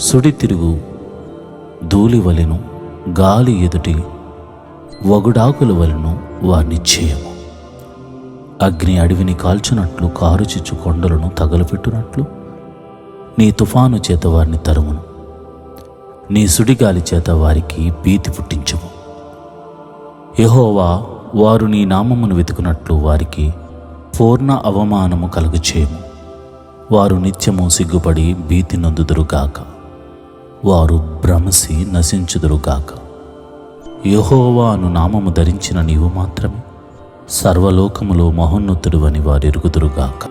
సుడి తిరుగు ధూళివలెను గాలి ఎదుటి వగుడాకుల వలెను వారిని చేయము. అగ్ని అడవిని కాల్చునట్లు కారుచిచ్చు కొండలను తగలపెట్టునట్లు నీ తుఫాను చేత వారిని తరుమును. నీ సుడిగాలి చేత వారికి భీతి పుట్టించుము. యెహోవా, వారు నీ నామమును వెతుకున్నట్లు వారికి పూర్ణ అవమానము కలుగచేయము. వారు నిత్యము సిగ్గుపడి భీతి నొందుదురుగాక, వారు భ్రమసి నశించుదురుగాక. యెహోవా అను నామము ధరించిన నీవు మాత్రమే సర్వలోకములో మహోన్నతుడు అని వారు ఎరుగుదురుగాక.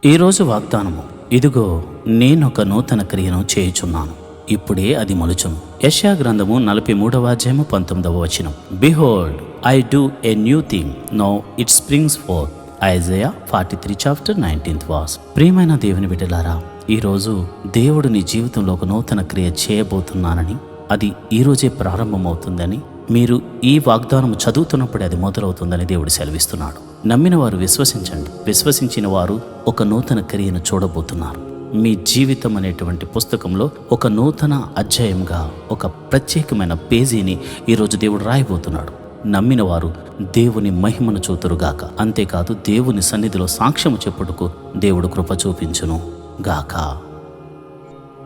ఈరోజు వాగ్దానము, ఇదిగో నేనొక నూతన క్రియను చేయుచున్నాను, ఇప్పుడే అది మొలుచును. యెషయా గ్రంథము 43:19. Behold, I do a new thing, now it springs fourth. Isaiah 43:19. ప్రియమైన దేవుని బిడ్డలారా, ఈరోజు దేవుడు నీ జీవితంలో ఒక నూతన క్రియ చేయబోతున్నానని, అది ఈరోజే ప్రారంభమవుతుందని, మీరు ఈ వాగ్దానం చదువుతున్నప్పుడే అది మొదలవుతుందని దేవుడు సెలవిస్తున్నాడు. నమ్మిన వారు విశ్వసించండి. విశ్వసించిన వారు ఒక నూతన క్రియను చూడబోతున్నారు. మీ జీవితం అనేటువంటి పుస్తకంలో ఒక నూతన అధ్యాయంగా, ఒక ప్రత్యేకమైన పేజీని ఈరోజు దేవుడు రాయబోతున్నాడు. నమ్మిన వారు దేవుని మహిమను చూతురుగాక. అంతేకాదు, దేవుని సన్నిధిలో సాక్ష్యము చెప్పుటకు దేవుడు కృప చూపించును గాక.